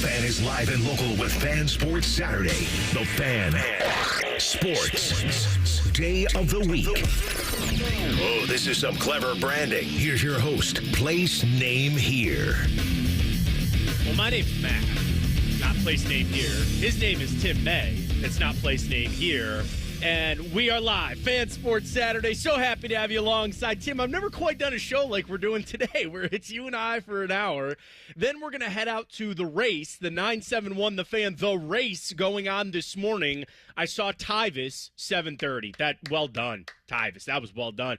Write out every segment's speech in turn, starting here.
Fan is live and local with Fan Sports Saturday. The Fan Sports Day of the Week. Oh, this is some clever branding. Here's your host, place name here. Well, my name's Matt, not place name here. His name is Tim May. It's not place name here. And we are live, Fan Sports Saturday. So happy to have you alongside. Tim, I've never quite done a show like we're doing today, where it's you and I for an hour. Then we're going to head out to the race, the 971 The Fan, the race going on this morning. I saw Tyvis, 7:30. Well done, Tyvis. That was well done.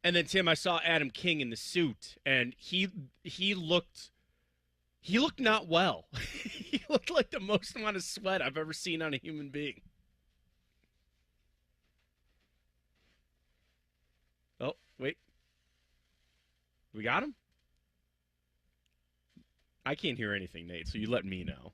And then, Tim, I saw Adam King in the suit, and he looked not well. He looked like the most amount of sweat I've ever seen on a human being. Oh, wait. We got him? I can't hear anything, Nate, so you let me know.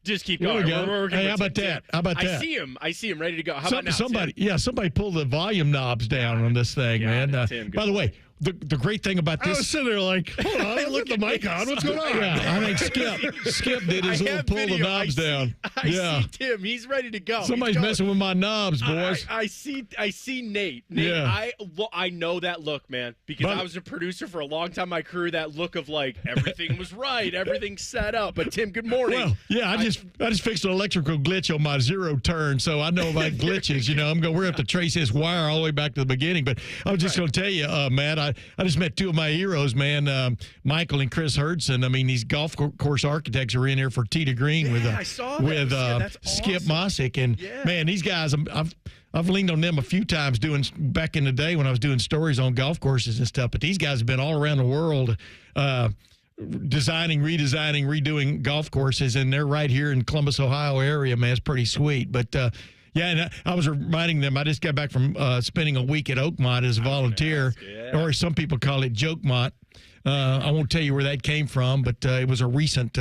Just keep going. Hey, how about that? I see him ready to go. How about now, somebody? Tim? Yeah, somebody pull the volume knobs down on this thing, man. Tim, by the way, the great thing about this, I was sitting there like, hold on, look the mic on. What's going on? Yeah, I think Skip did his little pull the knobs down. I see Tim. He's ready to go. Somebody's messing with my knobs, boys. I see Nate. Yeah. I know that look, man, because I was a producer for a long time in my career. That look of like everything was right, everything set up. But Tim, good morning. Well, yeah, I just fixed an electrical glitch on my zero turn, so I know about glitches. You know, we're gonna have to trace this wire all the way back to the beginning. But I was just gonna tell you, Matt, I just met two of my heroes, man, Michael and Chris Hurdson. I mean, these golf course architects are in here for Tee to Green with Skip Mossick, and man, these guys, I've leaned on them a few times back in the day when I was doing stories on golf courses and stuff. But ththese guys have been all around the world, designing, redesigning, redoing golf courses, and they're right here in Columbus, Ohio area, man. It's pretty sweet. But yeah, and I was reminding them, I just got back from spending a week at Oakmont as a volunteer, or some people call it Jokemont. I won't tell you where that came from, but it was a recent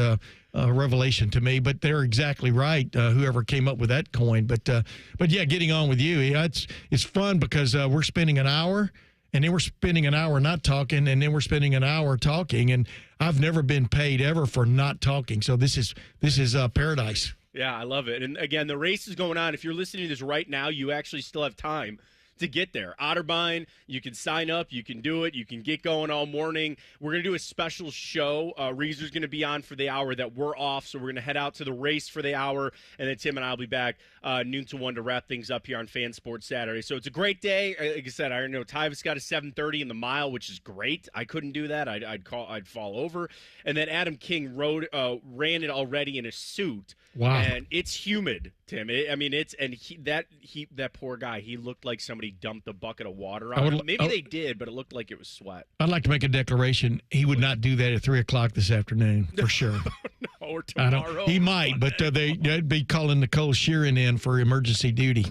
revelation to me. But they're exactly right, whoever came up with that coin. But yeah, getting on with you, it's fun because we're spending an hour, and then we're spending an hour not talking, and then we're spending an hour talking. And I've never been paid ever for not talking, so this is paradise. Yeah, I love it. And again, the race is going on. If you're listening to this right now, you actually still have time to get there. Otterbein, you can sign up, you can do it, you can get going all morning. We're going to do a special show. Reiser's going to be on for the hour that we're off, so we're going to head out to the race for the hour, and then Tim and I will be back noon to 1 to wrap things up here on Fan Sports Saturday. So it's a great day. Like I said, I know Tyvis got a 7:30 in the mile, which is great. I couldn't do that. I'd fall over. And then Adam King ran it already in a suit. Wow. And it's humid, Tim. That poor guy, he looked like somebody dumped a bucket of water on him. Maybe they did, but it looked like it was sweat. I'd like to make a declaration. He would not do that at 3 o'clock this afternoon, for sure. No, or tomorrow. He might, but they'd be calling Nicole Sheeran in for emergency duty.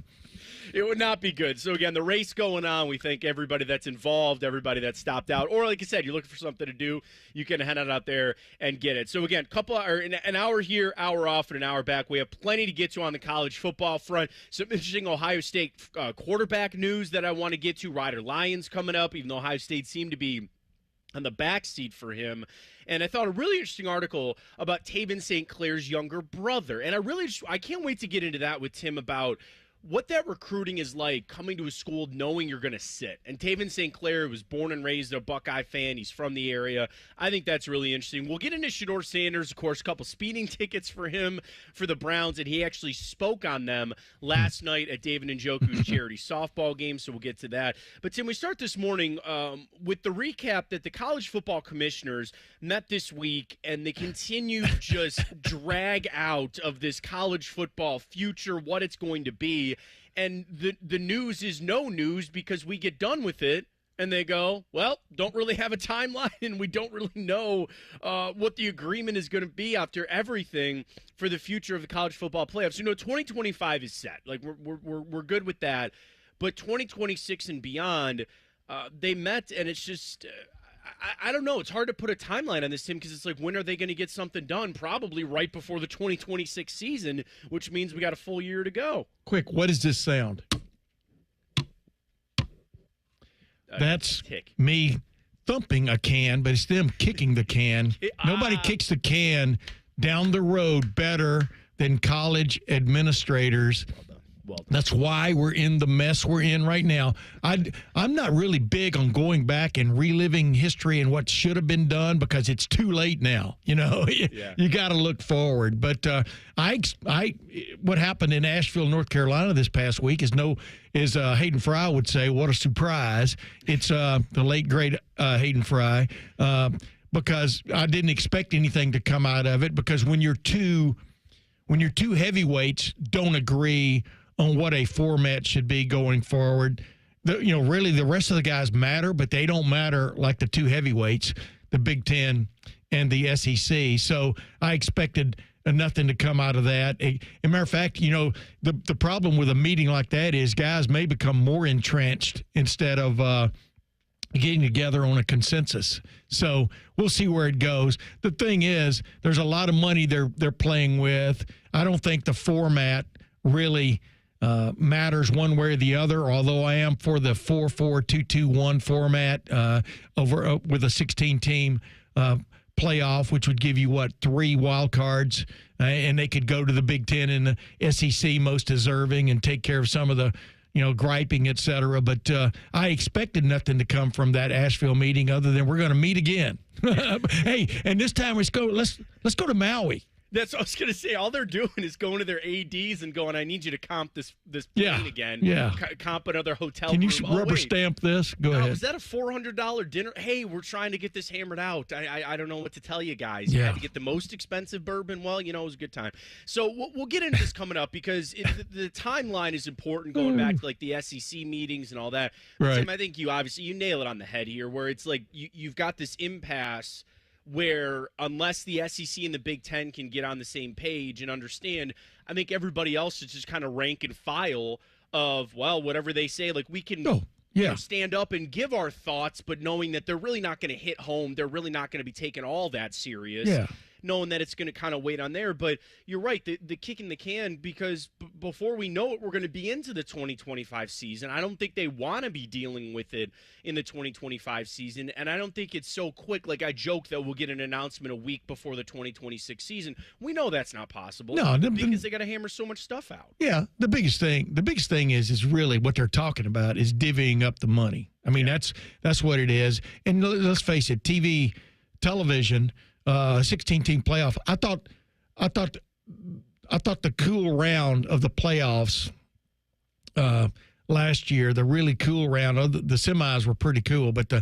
It would not be good. So, again, the race going on, we thank everybody that's involved, everybody that stopped out. Or, like I said, you're looking for something to do, you can head out there and get it. So, again, an hour here, hour off, and an hour back. We have plenty to get to on the college football front. Some interesting Ohio State quarterback news that I want to get to. Ryder Lyons coming up, even though Ohio State seemed to be on the backseat for him. And I thought a really interesting article about Taven St. Clair's younger brother. And I can't wait to get into that with Tim about what that recruiting is like, coming to a school knowing you're going to sit. And Taven St. Clair was born and raised a Buckeye fan. He's from the area. I think that's really interesting. We'll get into Shadeur Sanders, of course, a couple speeding tickets for him for the Browns, and he actually spoke on them last night at David Njoku's charity softball game, so we'll get to that. But, Tim, we start this morning with the recap that the college football commissioners met this week, and they continue to just drag out of this college football future, what it's going to be. And the news is no news because we get done with it and they go, well, don't really have a timeline and we don't really know what the agreement is going to be after everything for the future of the college football playoffs. 2025 is set. Like we're good with that. But 2026 and beyond, they met, and it's just I don't know. It's hard to put a timeline on this, Tim, because it's like, when are they going to get something done? Probably right before the 2026 season, which means we got a full year to go. Quick, what does this sound? That's me thumping a can, but it's them kicking the can. Nobody kicks the can down the road better than college administrators. That's why we're in the mess we're in right now. I'm not really big on going back and reliving history and what should have been done because it's too late now. You got to look forward. But what happened in Asheville, North Carolina this past week is Hayden Fry would say, what a surprise. It's the late great Hayden Fry because I didn't expect anything to come out of it because when your two heavyweights don't agree on what a format should be going forward. Really the rest of the guys matter, but they don't matter like the two heavyweights, the Big Ten and the SEC. So I expected nothing to come out of that. As a matter of fact, the problem with a meeting like that is guys may become more entrenched instead of getting together on a consensus. So we'll see where it goes. The thing is, there's a lot of money they're playing with. I don't think the format really matters one way or the other, although I am for the 4-4-2-2-1 format over with a 16-team playoff, which would give you, 3 wild cards, and they could go to the Big Ten and the SEC most deserving and take care of some of the, griping, et cetera. But I expected nothing to come from that Asheville meeting other than we're going to meet again. Hey, and this time let's go to Maui. That's what I was going to say. All they're doing is going to their ADs and going, I need you to comp this plane again. Yeah. Comp another hotel room. Can you rubber stamp this? Go ahead. Was that a $400 dinner? Hey, we're trying to get this hammered out. I don't know what to tell you guys. Yeah. You had to get the most expensive bourbon. Well, it was a good time. So we'll get into this coming up because the timeline is important going back to like the SEC meetings and all that. Right. Tim, I think you nail it on the head here where it's like you've got this impasse where unless the SEC and the Big Ten can get on the same page and understand, I think everybody else is just kind of rank and file of, well, whatever they say, like we can stand up and give our thoughts, but knowing that they're really not going to hit home. They're really not going to be taken all that serious. Yeah. Knowing that it's going to kind of wait on there. But you're right, the kick in the can, because before we know it, we're going to be into the 2025 season. I don't think they want to be dealing with it in the 2025 season, and I don't think it's so quick. Like I joke that we'll get an announcement a week before the 2026 season. We know that's not possible. No, because they got to hammer so much stuff out. Yeah, the biggest thing is really what they're talking about is divvying up the money. I mean, that's what it is. And let's face it, television. 16-team playoff. I thought the cool round of the playoffs last year, the really cool round, the semis were pretty cool, but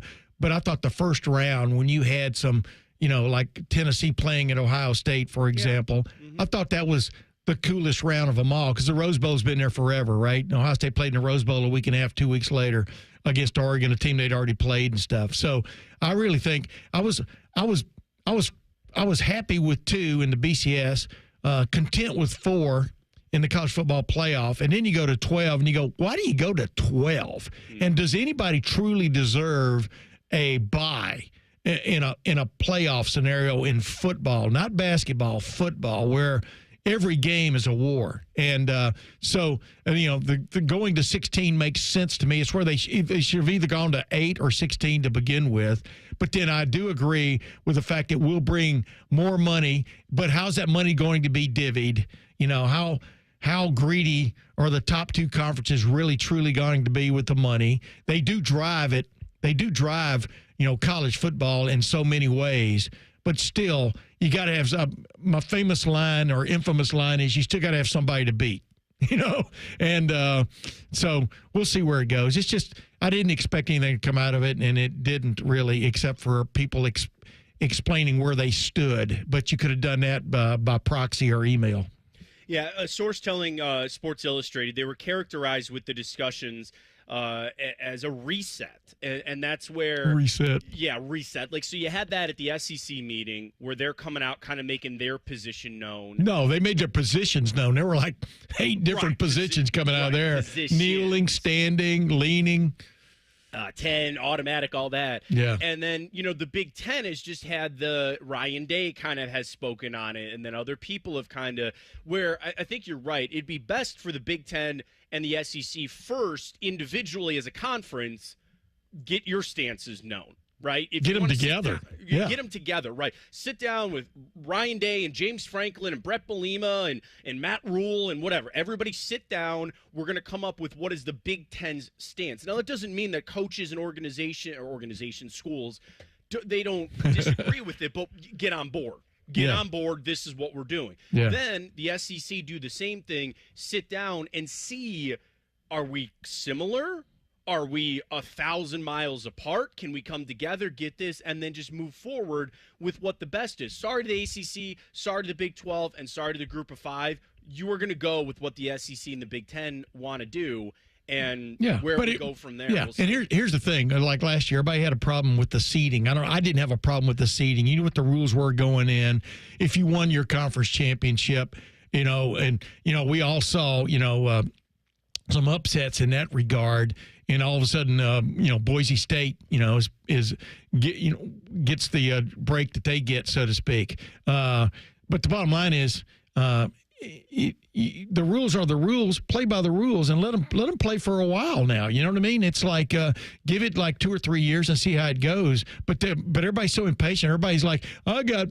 I thought the first round when you had some, like Tennessee playing at Ohio State, for example, I thought that was the coolest round of them all because the Rose Bowl's been there forever, right? And Ohio State played in the Rose Bowl a week and a half, 2 weeks later against Oregon, a team they'd already played and stuff. So I really think I was happy with 2 in the BCS, content with 4 in the college football playoff, and then you go to 12, and you go, why do you go to 12? And does anybody truly deserve a bye in a playoff scenario in football, not basketball, football, where every game is a war? And the going to 16 makes sense to me. It's where they should have either gone to 8 or 16 to begin with. But then I do agree with the fact that we'll bring more money. But how's that money going to be divvied? How greedy are the top 2 conferences really truly going to be with the money? They do drive it. They do drive, college football in so many ways. But still, you got to have my famous line or infamous line is you still got to have somebody to beat, And so we'll see where it goes. It's just I didn't expect anything to come out of it, and it didn't really, except for people explaining where they stood. But you could have done that by proxy or email. Yeah, a source telling Sports Illustrated they were characterized with the discussions as a reset, and that's where reset. Yeah, reset. Like, so you had that at the SEC meeting where they're coming out, kind of making their position known. No, they made their positions known. There were like 8 different positions coming out of there: kneeling, standing, leaning. 10, automatic, all that. Yeah. And then, the Big Ten has just had Ryan Day kind of has spoken on it, and then other people have kind of, where I think you're right, it'd be best for the Big Ten and the SEC first, individually as a conference, get your stances known. right? If Get you them wanna together. Get them together, right? Sit down with Ryan Day and James Franklin and Brett Bielema and Matt Rule and whatever. Everybody sit down. We're going to come up with what is the Big Ten's stance. Now, that doesn't mean that coaches and organizations, schools, they don't disagree with it, but get on board. Get on board. This is what we're doing. Yeah. Then the SEC do the same thing. Sit down and see, are we similar? Are we 1,000 miles apart? Can we come together, get this, and then just move forward with what the best is? Sorry to the ACC, sorry to the Big 12, and sorry to the Group of Five. You are going to go with what the SEC and the Big 10 want to do, and where we go from there. Yeah, we'll and here's the thing. Like last year, everybody had a problem with the seeding. I didn't have a problem with the seeding. You knew what the rules were going in. If you won your conference championship, we all saw, some upsets in that regard. And all of a sudden, Boise State, gets the break that they get, so to speak. But the bottom line is, the rules are the rules. Play by the rules, and let them play for a while now. You know what I mean? It's like give it like 2 or 3 years and see how it goes. But everybody's so impatient. Everybody's like, I got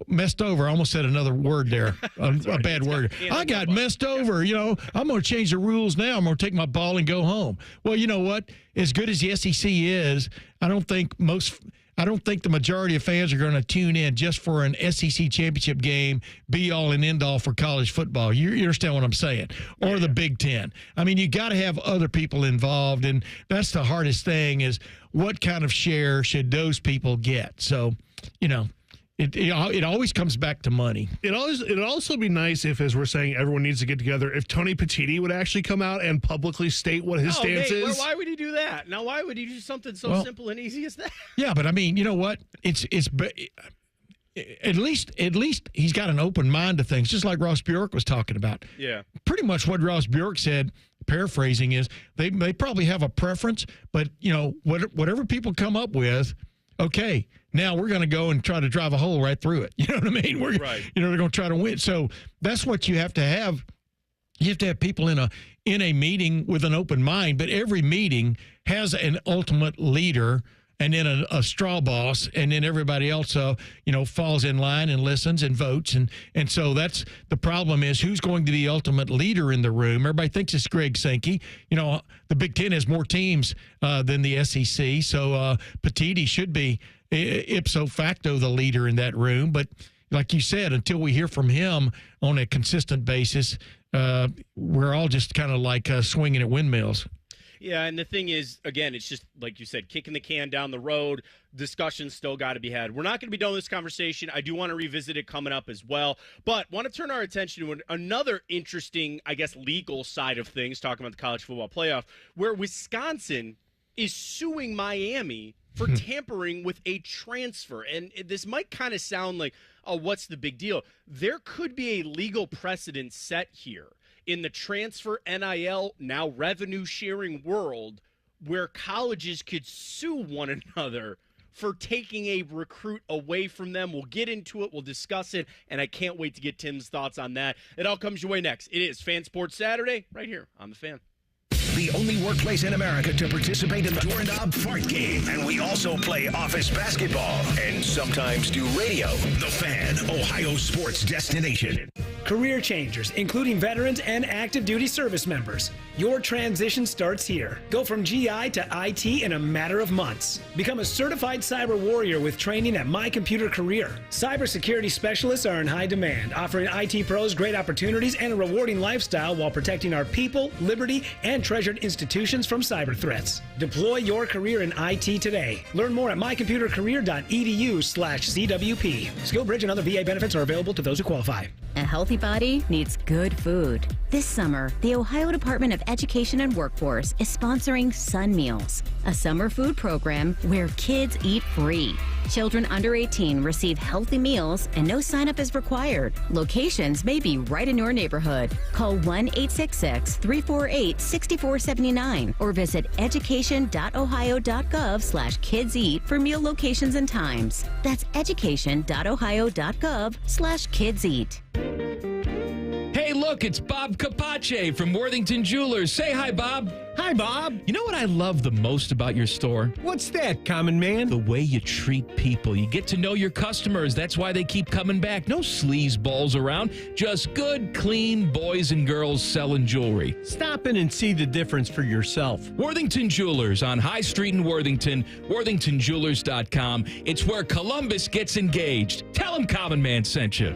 messed over. I almost said another word there, a bad word. I got messed over. I'm going to change the rules now. I'm going to take my ball and go home. Well, you know what? As good as the SEC is, I don't think the majority of fans are going to tune in just for an SEC championship game, be all and end all for college football. You understand what I'm saying? Or the Big Ten. I mean, you got to have other people involved, and that's the hardest thing is what kind of share should those people get? So, It always comes back to money. It'd also be nice if, as we're saying, everyone needs to get together, if Tony Petitti would actually come out and publicly state what his stance is. Why would he do that? Now, why would he do something so simple and easy as that? Yeah, but I mean, you know what? It's at least he's got an open mind to things, just like Ross Bjork was talking about. Yeah. Pretty much what Ross Bjork said, paraphrasing, is they probably have a preference, but whatever people come up with, okay, now we're going to go and try to drive a hole right through it. You know what I mean? Right. They're going to try to win. So that's what you have to have. You have to have people in a meeting with an open mind, but every meeting has an ultimate leader and then a straw boss, and then everybody else, falls in line and listens and votes. And so that's the problem is who's going to be the ultimate leader in the room. Everybody thinks it's Greg Sankey. The Big Ten has more teams than the SEC, so Petitti should be ipso facto the leader in that room. But like you said, until we hear from him on a consistent basis, we're all just kind of like swinging at windmills. Yeah, and the thing is, again, it's just, like you said, kicking the can down the road. Discussions still got to be had. We're not going to be done with this conversation. I do want to revisit it coming up as well. But want to turn our attention to another interesting, I guess, legal side of things, talking about the college football playoff, where Wisconsin is suing Miami for tampering with a transfer. And this might kind of sound like, oh, what's the big deal? There could be a legal precedent set here in the transfer, NIL, now revenue-sharing world where colleges could sue one another for taking a recruit away from them. We'll get into it. We'll discuss it, and I can't wait to get Tim's thoughts on that. It all comes your way next. It is Fan Sports Saturday right here on The Fan. The only workplace in America to participate in the Doorknob Fart Game. And we also play office basketball and sometimes do radio. The Fan, Ohio sports destination. Career changers, including veterans and active duty service members. Your transition starts here. Go from GI to IT in a matter of months. Become a certified cyber warrior with training at My Computer Career. Cybersecurity specialists are in high demand, offering IT pros great opportunities and a rewarding lifestyle while protecting our people, liberty, and treasured institutions from cyber threats. Deploy your career in IT today. Learn more at mycomputercareer.edu/CWP. SkillBridge and other VA benefits are available to those who qualify. A healthy body needs good food. This summer, the Ohio Department of Education and Workforce is sponsoring Sun Meals, a summer food program where kids eat free. Children under 18 receive healthy meals and no sign-up is required. Locations may be right in your neighborhood. Call 1-866-348-6479 or visit education.ohio.gov/kidseat for meal locations and times. That's education.ohio.gov/kidseat. Hey, look, look, it's Bob Capace from Worthington Jewelers. Say hi, Bob. Hi, Bob. You know what I love the most about your store? What's that, common man? The way you treat people. You get to know your customers. That's why they keep coming back. No sleazeballs around. Just good, clean boys and girls selling jewelry. Stop in and see the difference for yourself. Worthington Jewelers on High Street in Worthington. WorthingtonJewelers.com. It's where Columbus gets engaged. Tell them Common Man sent you.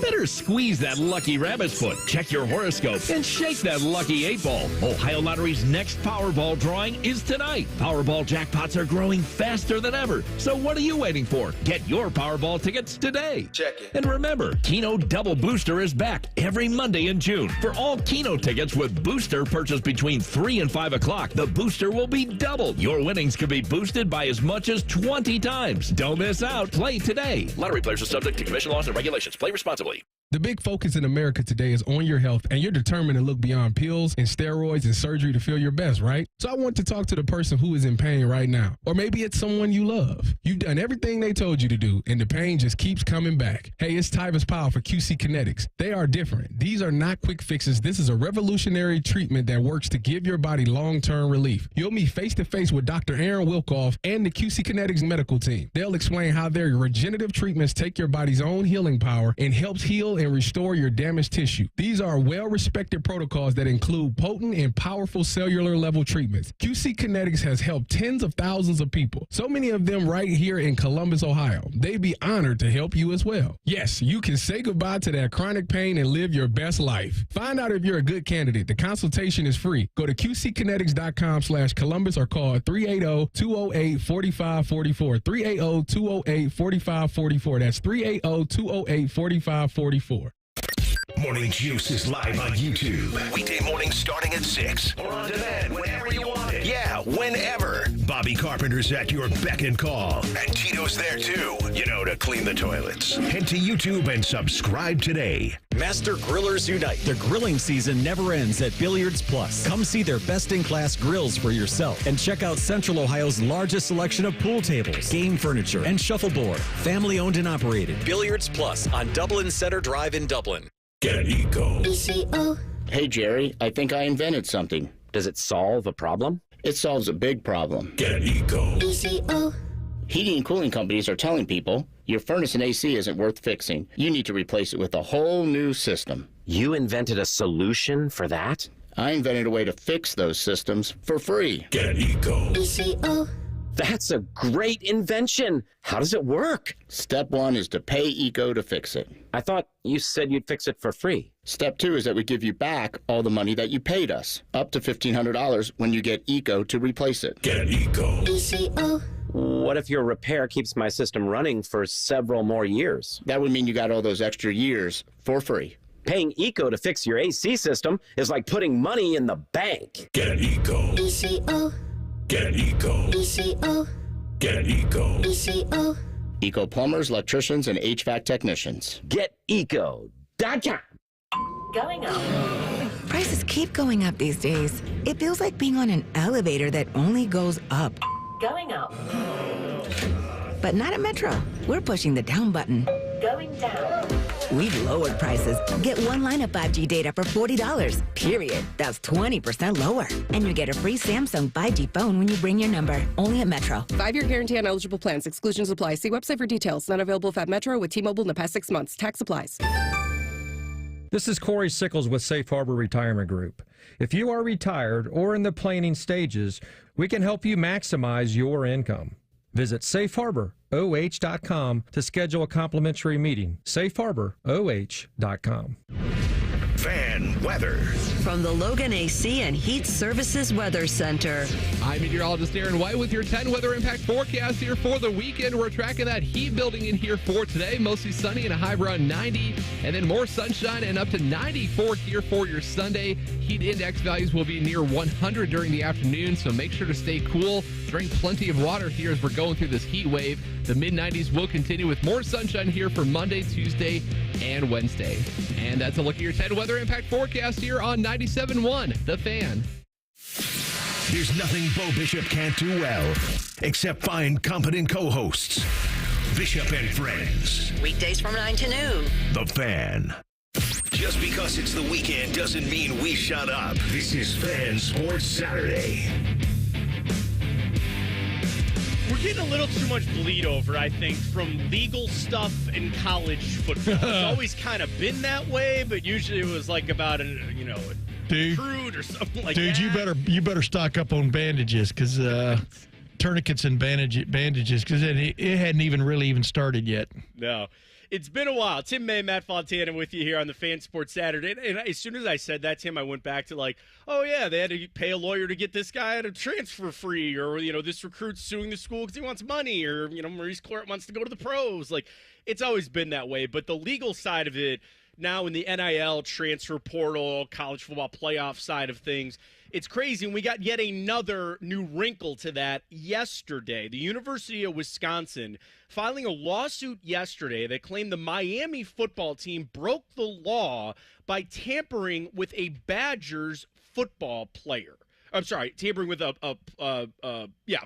Better squeeze that lucky rabbit's foot, check your horoscope, and shake that lucky 8-ball. Ohio Lottery's next Powerball drawing is tonight. Powerball jackpots are growing faster than ever. So what are you waiting for? Get your Powerball tickets today. Check it. And remember, Keno Double Booster is back every Monday in June. For all Keno tickets with Booster purchased between 3 and 5 o'clock, the Booster will be doubled. Your winnings could be boosted by as much as 20 times. Don't miss out. Play today. Lottery players are subject to commission laws and regulations. Play responsibly. The big focus in America today is on your health, and you're determined to look beyond pills and steroids and surgery to feel your best, right? So I want to talk to the person who is in pain right now. Or maybe it's someone you love. You've done everything they told you to do, and the pain just keeps coming back. Hey, it's Tyvis Powell for QC Kinetics. They are different. These are not quick fixes. This is a revolutionary treatment that works to give your body long-term relief. You'll meet face-to-face with Dr. Aaron Wilkoff and the QC Kinetics medical team. They'll explain how their regenerative treatments take your body's own healing power and helps heal and restore your damaged tissue. These are well-respected protocols that include potent and powerful cellular level treatments. QC Kinetics has helped tens of thousands of people, so many of them right here in Columbus, Ohio. They'd be honored to help you as well. Yes, you can say goodbye to that chronic pain and live your best life. Find out if you're a good candidate. The consultation is free. Go to qckinetics.com/Columbus or call 380-208-4544. 380-208-4544. That's 380-208-4544. Morning Juice is live on YouTube. Weekday mornings starting at 6. Or on demand whenever you want it. Yeah, whenever. Bobby Carpenter's at your beck and call. And Tito's there too, you know, to clean the toilets. Head to YouTube and subscribe today. Master Grillers Unite. The grilling season never ends at Billiards Plus. Come see their best-in-class grills for yourself and check out Central Ohio's largest selection of pool tables, game furniture, and shuffleboard. Family-owned and operated. Billiards Plus on Dublin Center Drive in Dublin. Get Eco. ECO. Hey, Jerry, I think I invented something. Does it solve a problem? It solves a big problem. Get Eco. ECO. Heating and cooling companies are telling people your furnace and AC isn't worth fixing. You need to replace it with a whole new system. You invented a solution for that? I invented a way to fix those systems for free. Get Eco. ECO. That's a great invention. How does it work? Step 1 is to pay ECO to fix it. I thought you said you'd fix it for free. Step 2 is that we give you back all the money that you paid us, up to $1,500 when you get ECO to replace it. Get Eco. ECO. What if your repair keeps my system running for several more years? That would mean you got all those extra years for free. Paying ECO to fix your AC system is like putting money in the bank. Get Eco. ECO. Get Eco. ECO. Get Eco. ECO. Eco plumbers, electricians, and HVAC technicians. GetEco.com. Going up. Prices keep going up these days. It feels like being on an elevator that only goes up. Going up. But not at Metro. We're pushing the down button. Going down. We've lowered prices. Get one line of 5G data for $40. Period. That's 20% lower. And you get a free Samsung 5G phone when you bring your number. Only at Metro. 5-year guarantee on eligible plans. Exclusions apply. See website for details. Not available at Metro with T-Mobile in the past 6 months. Tax applies. This is Corey Sickles with Safe Harbor Retirement Group. If you are retired or in the planning stages, we can help you maximize your income. Visit safeharboroh.com to schedule a complimentary meeting. safeharboroh.com. Fan weather. From the Logan AC and Heat Services Weather Center. I'm meteorologist Aaron White with your 10 weather impact forecast here for the weekend. We're tracking that heat building in here for today. Mostly sunny and a high around 90. And then more sunshine and up to 94 here for your Sunday. Heat index values will be near 100 during the afternoon, so make sure to stay cool. Drink plenty of water here as we're going through this heat wave. The mid-90s will continue with more sunshine here for Monday, Tuesday, and Wednesday. And that's a look at your 10 weather impact forecast here on 97.1 The Fan. There's nothing Bo Bishop can't do well, except find competent co-hosts. Bishop and Friends. Weekdays from 9 to noon. The Fan. Just because it's the weekend doesn't mean we shut up. This is Fan Sports Saturday. We're getting a little too much bleed over, I think, from legal stuff in college football. It's always kind of been that way, but usually it was like about a recruit or something like that. Dude, you better stock up on bandages, because tourniquets and bandages, because it hadn't even started yet. No. It's been a while. Tim May, Matt Fontana with you here on the Fan Sports Saturday. And as soon as I said that, Tim, I went back to like, oh, yeah, they had to pay a lawyer to get this guy to transfer free, or, this recruit's suing the school because he wants money, or, Maurice Clark wants to go to the pros. Like, it's always been that way. But the legal side of it, now in the NIL transfer portal, college football playoff side of things, it's crazy. And we got yet another new wrinkle to that yesterday. The University of Wisconsin filing a lawsuit yesterday that claimed the Miami football team broke the law by tampering with a Badgers football player. I'm sorry, tampering with a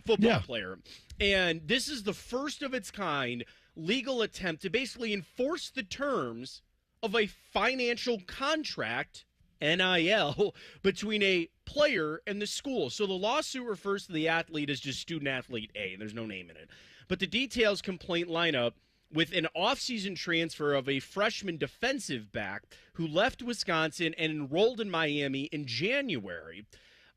football player. And this is the first of its kind legal attempt to basically enforce the terms of a financial contract, NIL, between a player and the school. So the lawsuit refers to the athlete as just student athlete A, and there's no name in it. But the details complaint line up with an offseason transfer of a freshman defensive back who left Wisconsin and enrolled in Miami in January.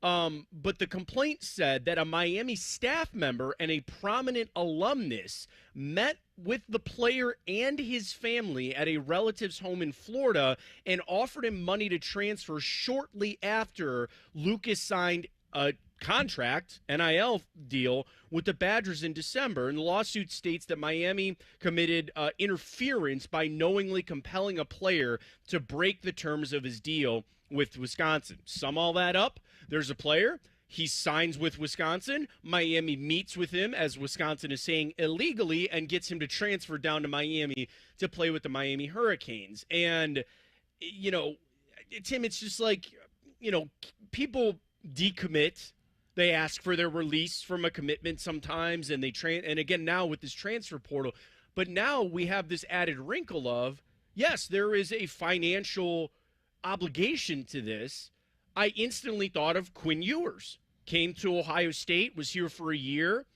But the complaint said that a Miami staff member and a prominent alumnus met with the player and his family at a relative's home in Florida and offered him money to transfer shortly after Lucas signed a contract, NIL deal, with the Badgers in December. And the lawsuit states that Miami committed interference by knowingly compelling a player to break the terms of his deal with Wisconsin. Sum all that up, there's a player. He signs with Wisconsin. Miami meets with him, as Wisconsin is saying, illegally, and gets him to transfer down to Miami to play with the Miami Hurricanes. And, Tim, it's just like, people decommit. They ask for their release from a commitment sometimes, and and again, now with this transfer portal. But now we have this added wrinkle of, yes, there is a financial obligation to this. I instantly thought of Quinn Ewers. Came to Ohio State, was here for a year.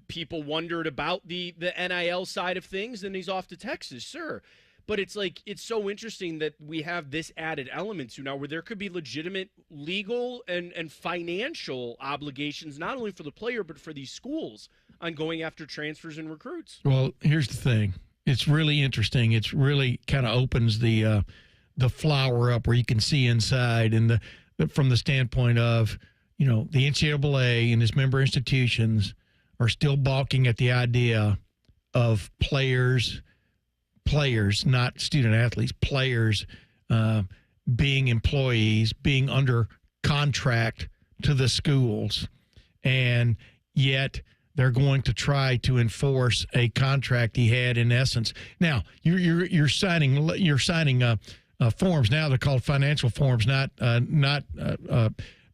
People wondered about the NIL side of things, and he's off to Texas, sure. But it's like, it's so interesting that we have this added element to now where there could be legitimate legal and financial obligations, not only for the player, but for these schools on going after transfers and recruits. Well, here's the thing. It's really interesting. It's really kind of opens the flower up where you can see inside, and from the standpoint of, the NCAA and its member institutions are still balking at the idea of players, not student athletes, players being employees, being under contract to the schools, and yet they're going to try to enforce a contract he had in essence. Now, you're signing forms now. They're called financial forms, not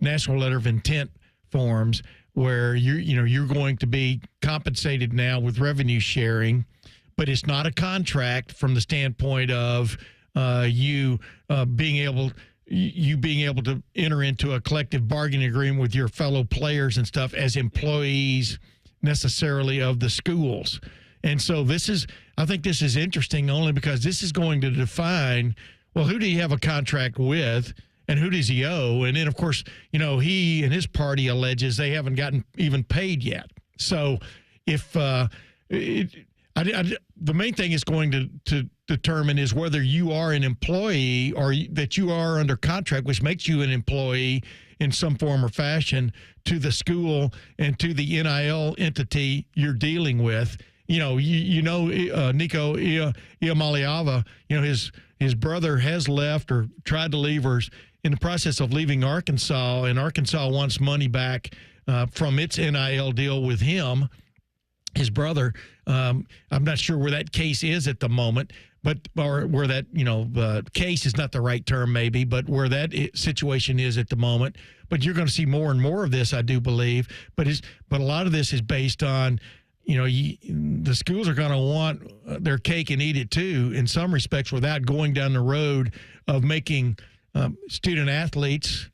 national letter of intent forms, where you're going to be compensated now with revenue sharing. But it's not a contract from the standpoint of you being able to enter into a collective bargaining agreement with your fellow players and stuff as employees necessarily of the schools. And so I think this is interesting only because this is going to define, well, who do you have a contract with and who does he owe? And then, of course, he and his party alleges they haven't gotten even paid yet. So if the main thing is going to determine is whether you are an employee or that you are under contract, which makes you an employee in some form or fashion to the school and to the NIL entity you're dealing with. Nico Iamaleava, his brother has left or tried to leave or is in the process of leaving Arkansas, and Arkansas wants money back from its NIL deal with him. His brother, I'm not sure where that case is at the moment, or where that, case is not the right term maybe, but where that situation is at the moment. But you're going to see more and more of this, I do believe. But a lot of this is based on, the schools are going to want their cake and eat it too, in some respects, without going down the road of making student athletes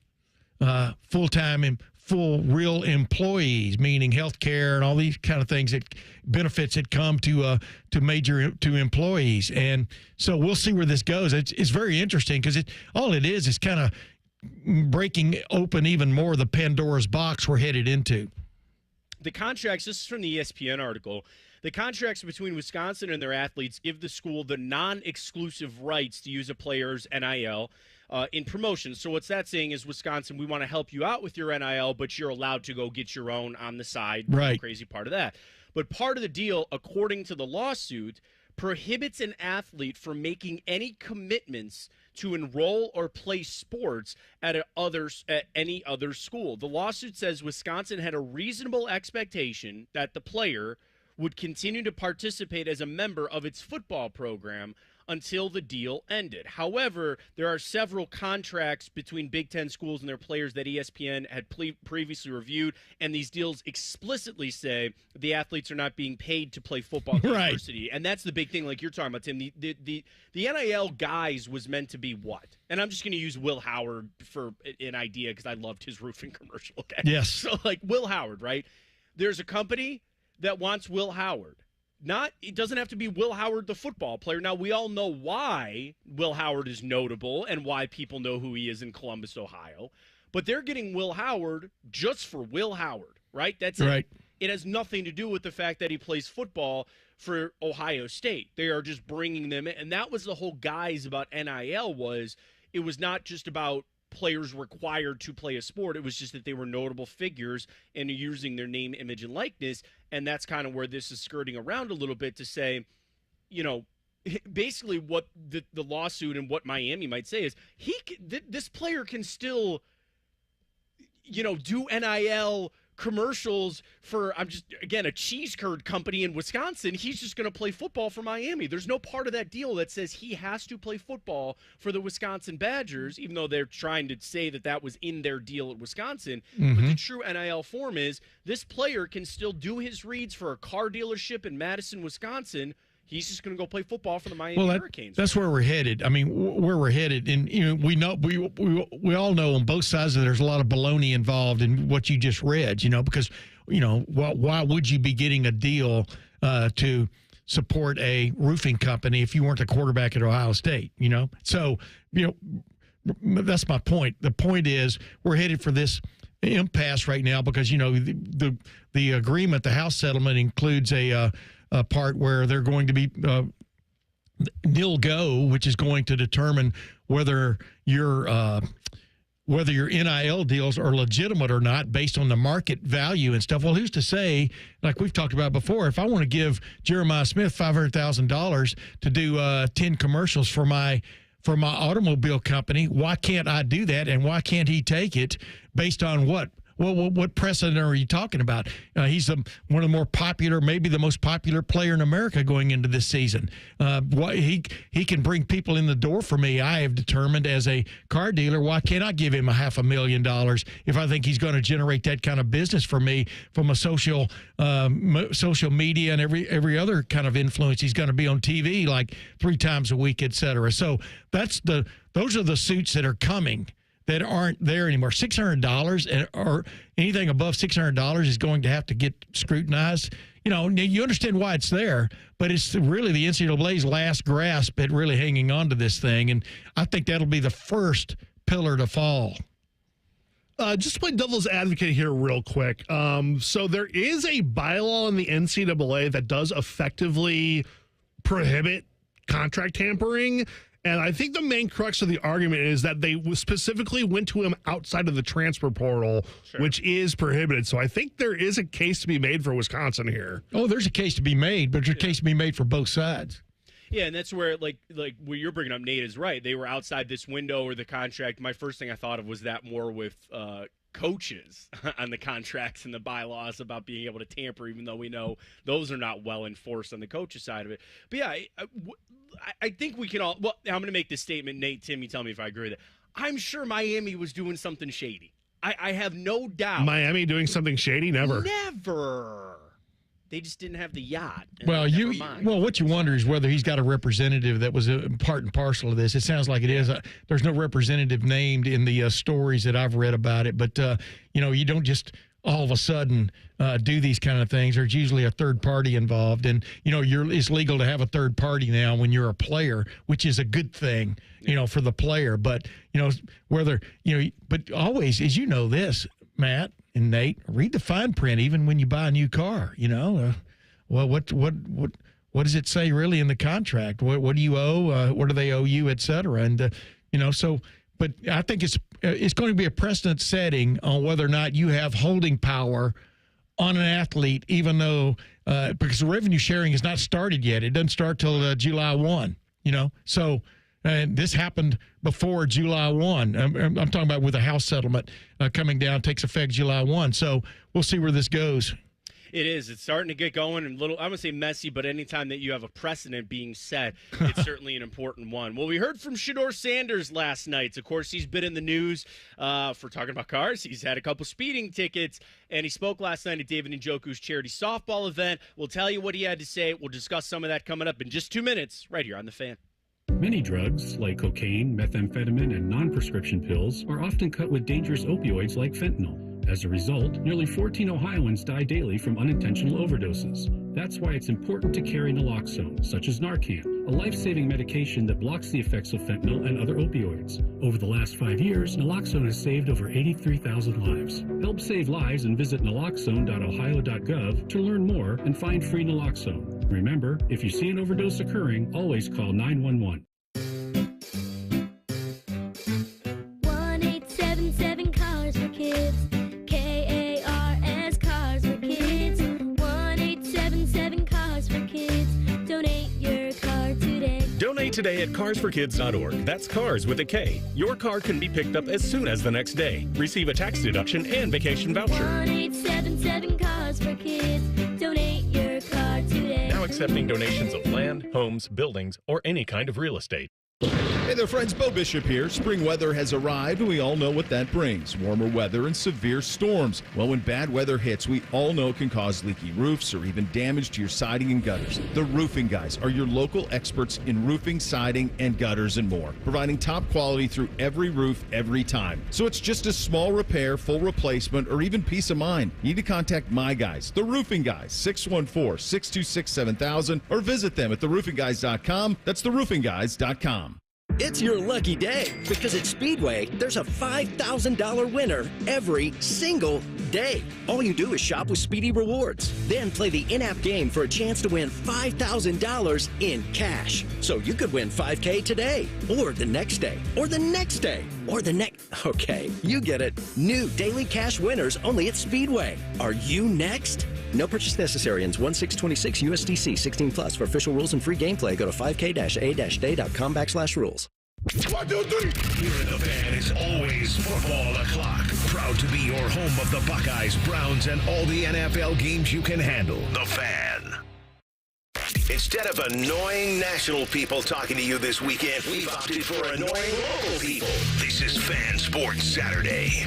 full-time and real employees, meaning health care and all these kind of things, that benefits that come to employees. And so we'll see where this goes. It's very interesting because all it is kind of breaking open even more the Pandora's box we're headed into. The contracts, this is from the ESPN article, the contracts between Wisconsin and their athletes give the school the non-exclusive rights to use a player's NIL in promotion. So what's that saying is, Wisconsin, we want to help you out with your NIL, but you're allowed to go get your own on the side. Right. The crazy part of that. But part of the deal, according to the lawsuit, prohibits an athlete from making any commitments to enroll or play sports at any other school. The lawsuit says Wisconsin had a reasonable expectation that the player would continue to participate as a member of its football program until the deal ended. However, there are several contracts between Big Ten schools and their players that ESPN had previously reviewed, and these deals explicitly say the athletes are not being paid to play football at the university. And that's the big thing, like you're talking about, Tim. The NIL guys was meant to be what? And I'm just going to use Will Howard for an idea because I loved his roofing commercial. Okay? Yes. So, like, Will Howard, right? There's a company that wants Will Howard. It doesn't have to be Will Howard, the football player. Now, we all know why Will Howard is notable and why people know who he is in Columbus, Ohio. But they're getting Will Howard just for Will Howard, right? That's right. It has nothing to do with the fact that he plays football for Ohio State. They are just bringing them in. And that was the whole guise about NIL it was not just about players required to play a sport. It was just that they were notable figures and using their name, image, and likeness. And that's kind of where this is skirting around a little bit to say, basically what the lawsuit and what Miami might say is this player can still, do NIL commercials for, a cheese curd company in Wisconsin. He's just going to play football for Miami. There's no part of that deal that says he has to play football for the Wisconsin Badgers, even though they're trying to say that was in their deal at Wisconsin. Mm-hmm. But the true NIL form is this player can still do his reads for a car dealership in Madison, Wisconsin. He's just going to go play football for the Miami Hurricanes. That's where we're headed. I mean, where we're headed, and we know we all know on both sides that there's a lot of baloney involved in what you just read. Because why would you be getting a deal to support a roofing company if you weren't the quarterback at Ohio State? So that's my point. The point is we're headed for this impasse right now because the agreement, the House settlement, includes a part where they're going to be nil go, which is going to determine whether your NIL deals are legitimate or not based on the market value and stuff. Well, who's to say, like we've talked about before, if I want to give Jeremiah Smith $500,000 to do 10 commercials for my automobile company, why can't I do that? And why can't he take it based on what? Well, what precedent are you talking about? He's one of the more popular, maybe the most popular player in America going into this season. He can bring people in the door for me, I have determined, as a car dealer. Why can't I give him $500,000 if I think he's going to generate that kind of business for me from a social media and every other kind of influence? He's going to be on TV like 3 times a week, et cetera. So those are the suits that are coming that aren't there anymore. $600 or anything above $600 is going to have to get scrutinized. You understand why it's there, but it's really the NCAA's last grasp at really hanging on to this thing. And I think that'll be the first pillar to fall. Just to play devil's advocate here real quick. So there is a bylaw in the NCAA that does effectively prohibit contract tampering. And I think the main crux of the argument is that they specifically went to him outside of the transfer portal, which is prohibited. So I think there is a case to be made for Wisconsin here. Oh, there's a case to be made, but there's a case to be made for both sides. Yeah, and that's where, like what you're bringing up, Nate, is right. They were outside this window or the contract. My first thing I thought of was that more with coaches on the contracts and the bylaws about being able to tamper, even though we know those are not well enforced on the coaches side of it. But yeah, I think we can all, well, I'm going to make this statement. Nate, Tim, you tell me if I agree with it. I'm sure Miami was doing something shady. I have no doubt. Miami doing something shady? Never. They just didn't have the yacht. Well, what you wonder is whether he's got a representative that was a part and parcel of this. It sounds like it is. There's no representative named in the stories that I've read about it, but you don't just all of a sudden do these kind of things. There's usually a third party involved, and it's legal to have a third party now when you're a player, which is a good thing, for the player. But but always, as you know this, Matt and Nate, read the fine print even when you buy a new car. Well, what does it say really in the contract? What do you owe? What do they owe you, et cetera? And but I think it's going to be a precedent setting on whether or not you have holding power on an athlete, even though because the revenue sharing has not started yet. It doesn't start till July 1. So. And this happened before July 1. I'm talking about with a House settlement coming down, takes effect July 1. So we'll see where this goes. It is. It's starting to get going and I'm going to say messy, but anytime that you have a precedent being set, it's certainly an important one. Well, we heard from Shadeur Sanders last night. Of course, he's been in the news for talking about cars. He's had a couple speeding tickets, and he spoke last night at David Njoku's charity softball event. We'll tell you what he had to say. We'll discuss some of that coming up in just 2 minutes right here on The Fan. Many drugs, like cocaine, methamphetamine, and non-prescription pills, are often cut with dangerous opioids like fentanyl. As a result, nearly 14 Ohioans die daily from unintentional overdoses. That's why it's important to carry naloxone, such as Narcan, a life-saving medication that blocks the effects of fentanyl and other opioids. Over the last 5 years, naloxone has saved over 83,000 lives. Help save lives and visit naloxone.ohio.gov to learn more and find free naloxone. Remember, if you see an overdose occurring, always call 911. 1-877 Cars for Kids. KARS Cars for Kids. 1-877 Cars for Kids. Donate your car today. Donate today at carsforkids.org. That's cars with a K. Your car can be picked up as soon as the next day. Receive a tax deduction and vacation voucher. 1-877 Cars for Kids. Donate your car today. Now accepting donations of land, homes, buildings, or any kind of real estate. Hey there, friends. Bo Bishop here. Spring weather has arrived, and we all know what that brings. Warmer weather and severe storms. Well, when bad weather hits, we all know it can cause leaky roofs or even damage to your siding and gutters. The Roofing Guys are your local experts in roofing, siding, and gutters and more, providing top quality through every roof, every time. So it's just a small repair, full replacement, or even peace of mind. You need to contact my guys, the Roofing Guys, 614-626-7000, or visit them at theroofingguys.com. That's theroofingguys.com. It's your lucky day because at Speedway, there's a $5,000 winner every single day. All you do is shop with Speedy Rewards. Then play the in-app game for a chance to win $5,000 in cash. So you could win $5K today, or the next day, or the next day, or the next... Okay, you get it. New daily cash winners only at Speedway. Are you next? No purchase necessary. Ends 1/6/26 USDC 16 plus. For official rules and free gameplay, go to 5k-a-day.com/rules. 1, 2, 3. Here at The Fan is always football o'clock. Proud to be your home of the Buckeyes, Browns, and all the NFL games you can handle. The Fan. Instead of annoying national people talking to you this weekend, we've opted for annoying local people. This is Fan Sports Saturday.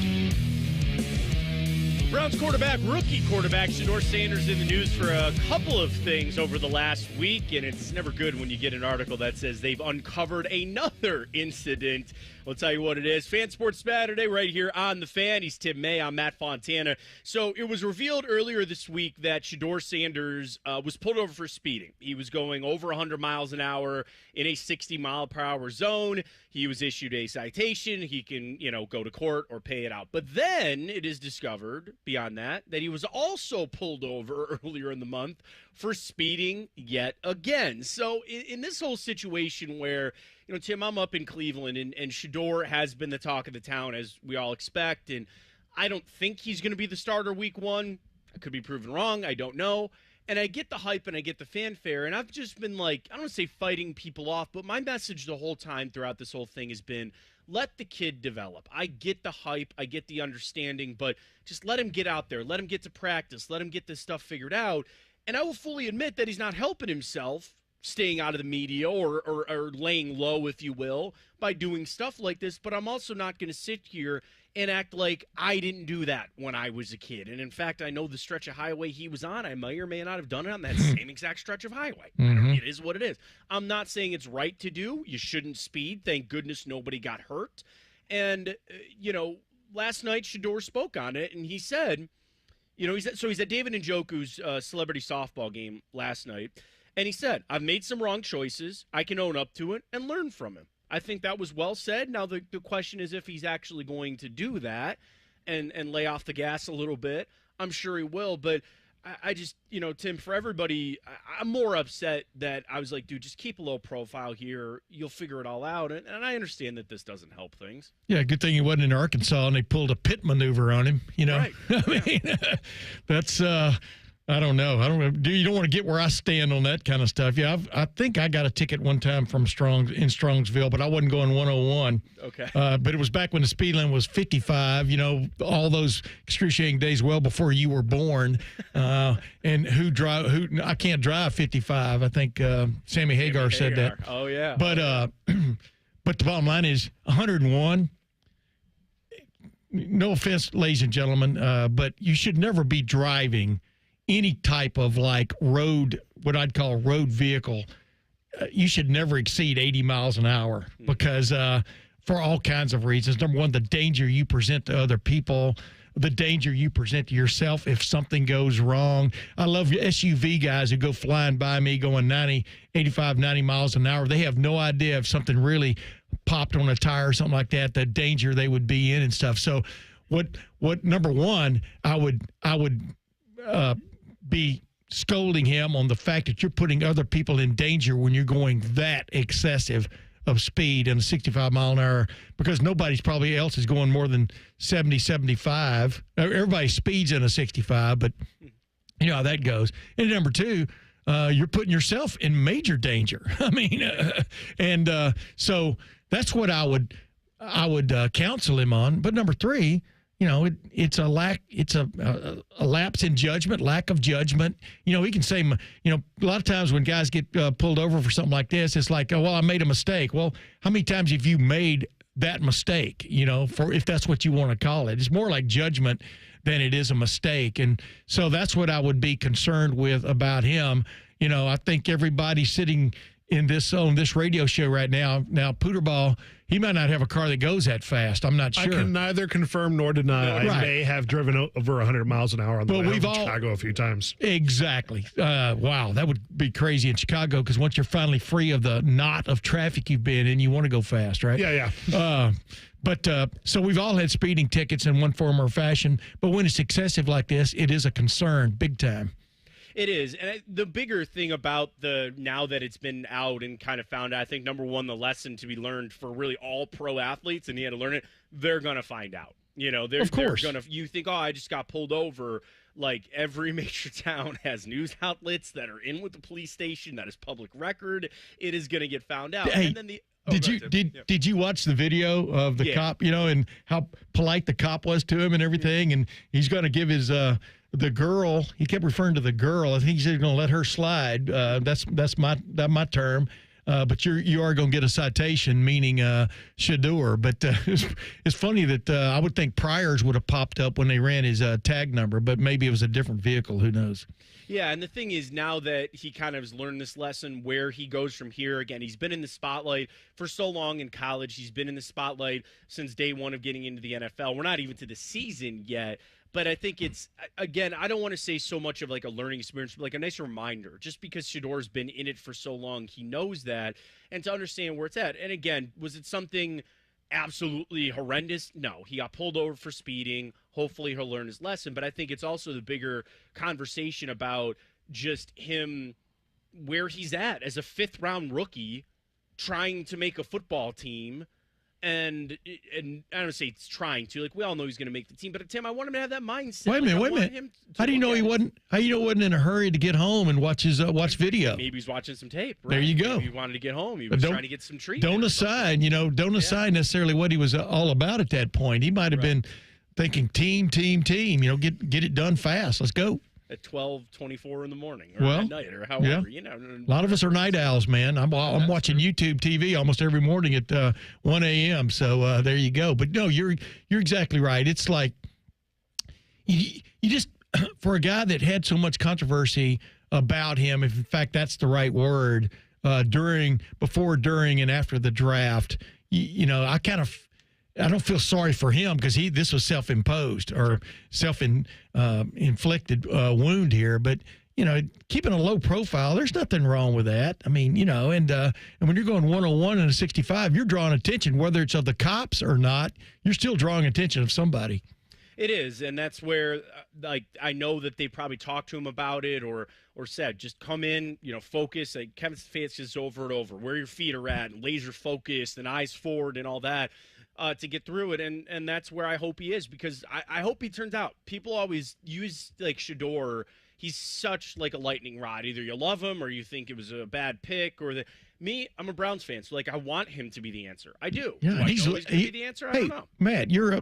Browns rookie quarterback Shadeur Sanders in the news for a couple of things over the last week, and it's never good when you get an article that says they've uncovered another incident. We'll tell you what it is. Fan Sports Saturday right here on The Fan. He's Tim May. I'm Matt Fontana. So it was revealed earlier this week that Shadeur Sanders was pulled over for speeding. He was going over 100 miles an hour in a 60-mile-per-hour zone. He was issued a citation. He can, go to court or pay it out. But then it is discovered, beyond that he was also pulled over earlier in the month for speeding yet again. So in this whole situation where, Tim, I'm up in Cleveland, and Shadeur has been the talk of the town, as we all expect, and I don't think he's going to be the starter week 1. I could be proven wrong. I don't know. And I get the hype and I get the fanfare, and I've just been I don't want to say fighting people off, but my message the whole time throughout this whole thing has been, let the kid develop. I get the hype. I get the understanding, but just let him get out there. Let him get to practice. Let him get this stuff figured out. And I will fully admit that he's not helping himself staying out of the media or laying low, if you will, by doing stuff like this. But I'm also not going to sit here and act like I didn't do that when I was a kid. And in fact, I know the stretch of highway he was on, I may or may not have done it on that same exact stretch of highway. It is what it is. I'm not saying it's right to do. You shouldn't speed. Thank goodness nobody got hurt. And, last night Shadeur spoke on it, and he said, he's at David Njoku's celebrity softball game last night. And he said, I've made some wrong choices. I can own up to it and learn from him. I think that was well said. Now, the question is if he's actually going to do that and lay off the gas a little bit. I'm sure he will. But I just, Tim, for everybody, I'm more upset that I was like, dude, just keep a low profile here. You'll figure it all out. And I understand that this doesn't help things. Yeah, good thing he wasn't in Arkansas and they pulled a pit maneuver on him. Right. I mean, that's I don't know. You don't want to get where I stand on that kind of stuff. Yeah, I think I got a ticket one time from Strongsville, but I wasn't going 101. Okay. But it was back when the speed limit was 55. All those excruciating days well before you were born. And who I can't drive 55. I think Sammy Hagar said that. Oh yeah. But but the bottom line is 101. No offense, ladies and gentlemen, but you should never be driving any type of what I'd call road vehicle. You should never exceed 80 miles an hour because for all kinds of reasons. Number one, the danger you present to other people, the danger you present to yourself if something goes wrong. I love SUV guys who go flying by me going 85, 90 miles an hour. They have no idea if something really popped on a tire or something like that, the danger they would be in and stuff. So what number one, I would be scolding him on the fact that you're putting other people in danger when you're going that excessive of speed in a 65 mile an hour, because nobody's probably else is going more than 70, 75. Everybody speeds in a 65, but you know how that goes. And number two, you're putting yourself in major danger. I mean, so that's what I would counsel him on. But number three, it's a lapse in judgment, lack of judgment. He can say, a lot of times when guys get pulled over for something like this, it's like, oh, well, I made a mistake. Well, how many times have you made that mistake, for if that's what you want to call it? It's more like judgment than it is a mistake. And so that's what I would be concerned with about him. I think everybody sitting on this radio show right now, Pooterball, he might not have a car that goes that fast. I'm not sure. I can neither confirm nor deny. I may have driven over 100 miles an hour on the way home from Chicago a few times. Exactly. Wow, that would be crazy in Chicago, because once you're finally free of the knot of traffic you've been in, you want to go fast, right? Yeah. So we've all had speeding tickets in one form or fashion, but when it's excessive like this, it is a concern, big time. It is. And the bigger thing about now that it's been out and kind of found out, I think, number one, the lesson to be learned for really all pro athletes, and he had to learn it, they're going to find out. Of course. You think, I just got pulled over. Like, every major town has news outlets that are in with the police station. That is public record. It is going to get found out. Hey, and then did you watch the video of the cop, and how polite the cop was to him and everything? And he's going to give his the girl, he kept referring to the girl. I think he's going to let her slide. That's my term. But you are going to get a citation, meaning Shadeur. But it's funny that I would think Pryor's would have popped up when they ran his tag number, but maybe it was a different vehicle. Who knows? Yeah, and the thing is, now that he kind of has learned this lesson, where he goes from here, again, he's been in the spotlight for so long in college. He's been in the spotlight since day one of getting into the NFL. We're not even to the season yet. But I think it's, again, I don't want to say so much of like a learning experience, but like a nice reminder. Just because Shadeur's been in it for so long, he knows that, and to understand where it's at. And again, was it something absolutely horrendous? No, he got pulled over for speeding. Hopefully he'll learn his lesson. But I think it's also the bigger conversation about just him, where he's at as a fifth-round rookie trying to make a football team. And I don't say it's trying to. Like, we all know he's going to make the team. But, Tim, I want him to have that mindset. Wait a minute. How do you know he wasn't in a hurry to get home and watch video? Maybe he's watching some tape. Right? There you go. Maybe he wanted to get home. He was trying to get some treatment. Don't assign necessarily what he was all about at that point. He might have been thinking team, get it done fast. Let's go. at 12:24 in the morning or at night or however. You know, a lot of us are night owls, man. I'm watching YouTube TV almost every morning at 1 a.m. So there you go. But no, you're exactly right. It's like you just for a guy that had so much controversy about him, if in fact that's the right word, before, during, and after the draft, you know, I don't feel sorry for him because this was self-imposed or self-inflicted wound here. But, you know, keeping a low profile, there's nothing wrong with that. I mean, you know, and when you're going 101 and a 65, you're drawing attention, whether it's of the cops or not, you're still drawing attention of somebody. It is, and that's where, like, I know that they probably talked to him about it or said, just come in, you know, focus. Like Kevin Stefanski says over and over, where your feet are at, and laser focused, and eyes forward, and all that. To get through it, and that's where I hope he is, because I hope he turns out. People always use, like, Shadeur. He's such, like, a lightning rod. Either you love him or you think it was a bad pick. Me, I'm a Browns fan, so, like, I want him to be the answer. I do. Yeah, do I know he's going to be the answer? I don't know. Matt, you're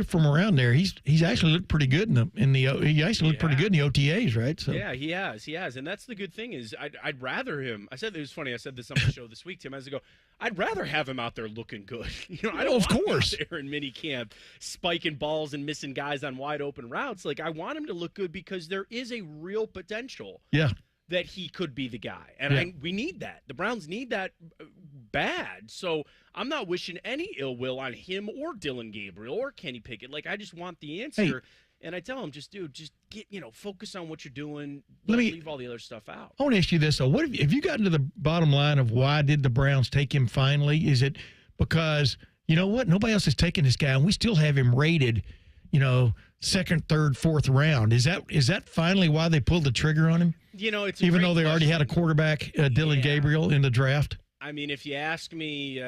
from around there. He's actually looked pretty good he actually looked pretty good in the OTAs, right? So yeah, he has, and that's the good thing is I'd rather him. I said it was funny. I said this on the show this week, Tim. As I go, I'd rather have him out there looking good. You know, I don't want him out there in mini camp spiking balls and missing guys on wide open routes. Like, I want him to look good because there is a real potential. Yeah. That he could be the guy. And we need that. The Browns need that bad. So I'm not wishing any ill will on him or Dylan Gabriel or Kenny Pickett. Like, I just want the answer. Hey. And I tell him, just get, focus on what you're doing. Leave all the other stuff out. I want to ask you this, though. What have you gotten to the bottom line of why did the Browns take him finally? Is it because, you know what, nobody else has taken this guy, and we still have him rated, second, third, fourth round. Is that finally why they pulled the trigger on him? It's even though they already had a quarterback, Dylan Gabriel, in the draft. I mean, if you ask me,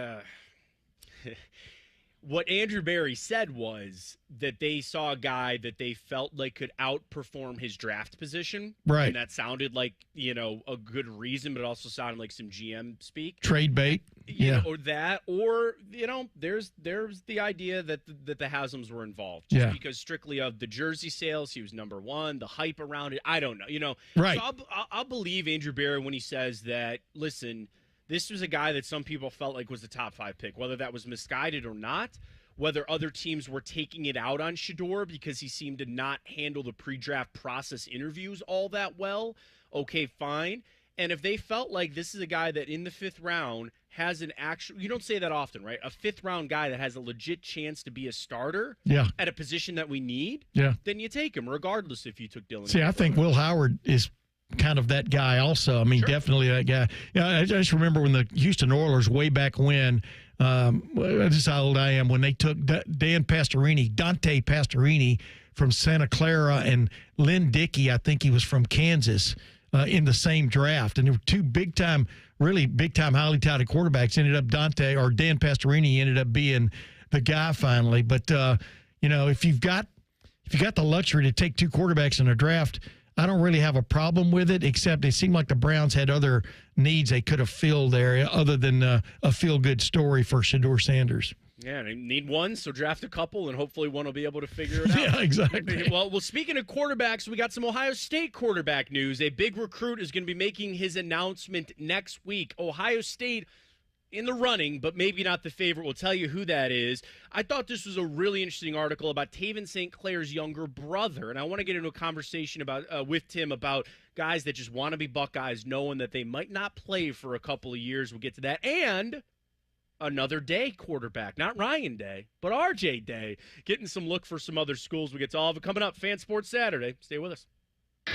what Andrew Berry said was that they saw a guy that they felt like could outperform his draft position. Right. And that sounded like, a good reason, but it also sounded like some GM speak. Trade bait. Yeah. Or there's the idea that the Hasms were involved. Just because strictly of the jersey sales, he was number one, the hype around it. I don't know, Right. So I'll believe Andrew Berry when he says that, listen, this was a guy that some people felt like was a top 5 pick, whether that was misguided or not, whether other teams were taking it out on Shadeur because he seemed to not handle the pre-draft process interviews all that well. Okay, fine. And if they felt like this is a guy that in the 5th round has an actual, you don't say that often, right? A 5th round guy that has a legit chance to be a starter at a position that we need, then you take him, regardless if you took Dylan. See, I think Will Howard is kind of that guy also. I mean, definitely that guy. I just remember when the Houston Oilers way back when, this is how old I am, when they took Dante Pastorini from Santa Clara and Lynn Dickey, I think he was from Kansas, in the same draft. And there were two really big-time, highly touted quarterbacks. Dan Pastorini ended up being the guy finally. But, if you've got the luxury to take 2 quarterbacks in a draft, I don't really have a problem with it, except it seemed like the Browns had other needs they could have filled there other than a feel-good story for Shadeur Sanders. Yeah, they need one, so draft a couple, and hopefully one will be able to figure it out. Yeah, exactly. Well, speaking of quarterbacks, we got some Ohio State quarterback news. A big recruit is going to be making his announcement next week. Ohio State in the running, but maybe not the favorite. We'll tell you who that is. I thought this was a really interesting article about Taven St. Clair's younger brother, and I want to get into a conversation with Tim about guys that just want to be Buckeyes, knowing that they might not play for a couple of years. We'll get to that. And another Day quarterback, not Ryan Day, but RJ Day, getting some look for some other schools. We get to all of it coming up. Fan Sports Saturday. Stay with us.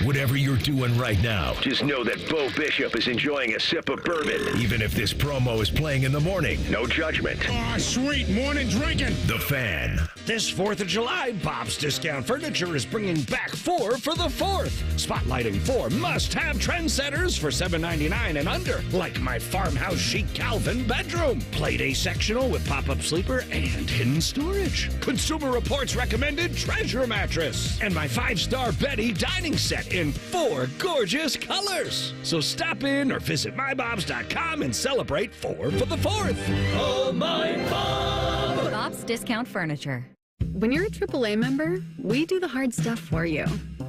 Whatever you're doing right now, just know that Bo Bishop is enjoying a sip of bourbon, even if this promo is playing in the morning. No judgment. Oh, sweet morning drinking. The Fan. This 4th of July, Bob's Discount Furniture is bringing back 4 for the 4th. Spotlighting 4 must-have trendsetters for $7.99 and under, like my farmhouse chic Calvin bedroom, Playday sectional with pop-up sleeper and hidden storage, Consumer Reports recommended treasure mattress, and my 5-star Betty dining set in 4 gorgeous colors. So stop in or visit mybobs.com and celebrate 4 for the 4th. Oh, my Bob! Bob's Discount Furniture. When you're a AAA member, we do the hard stuff for you.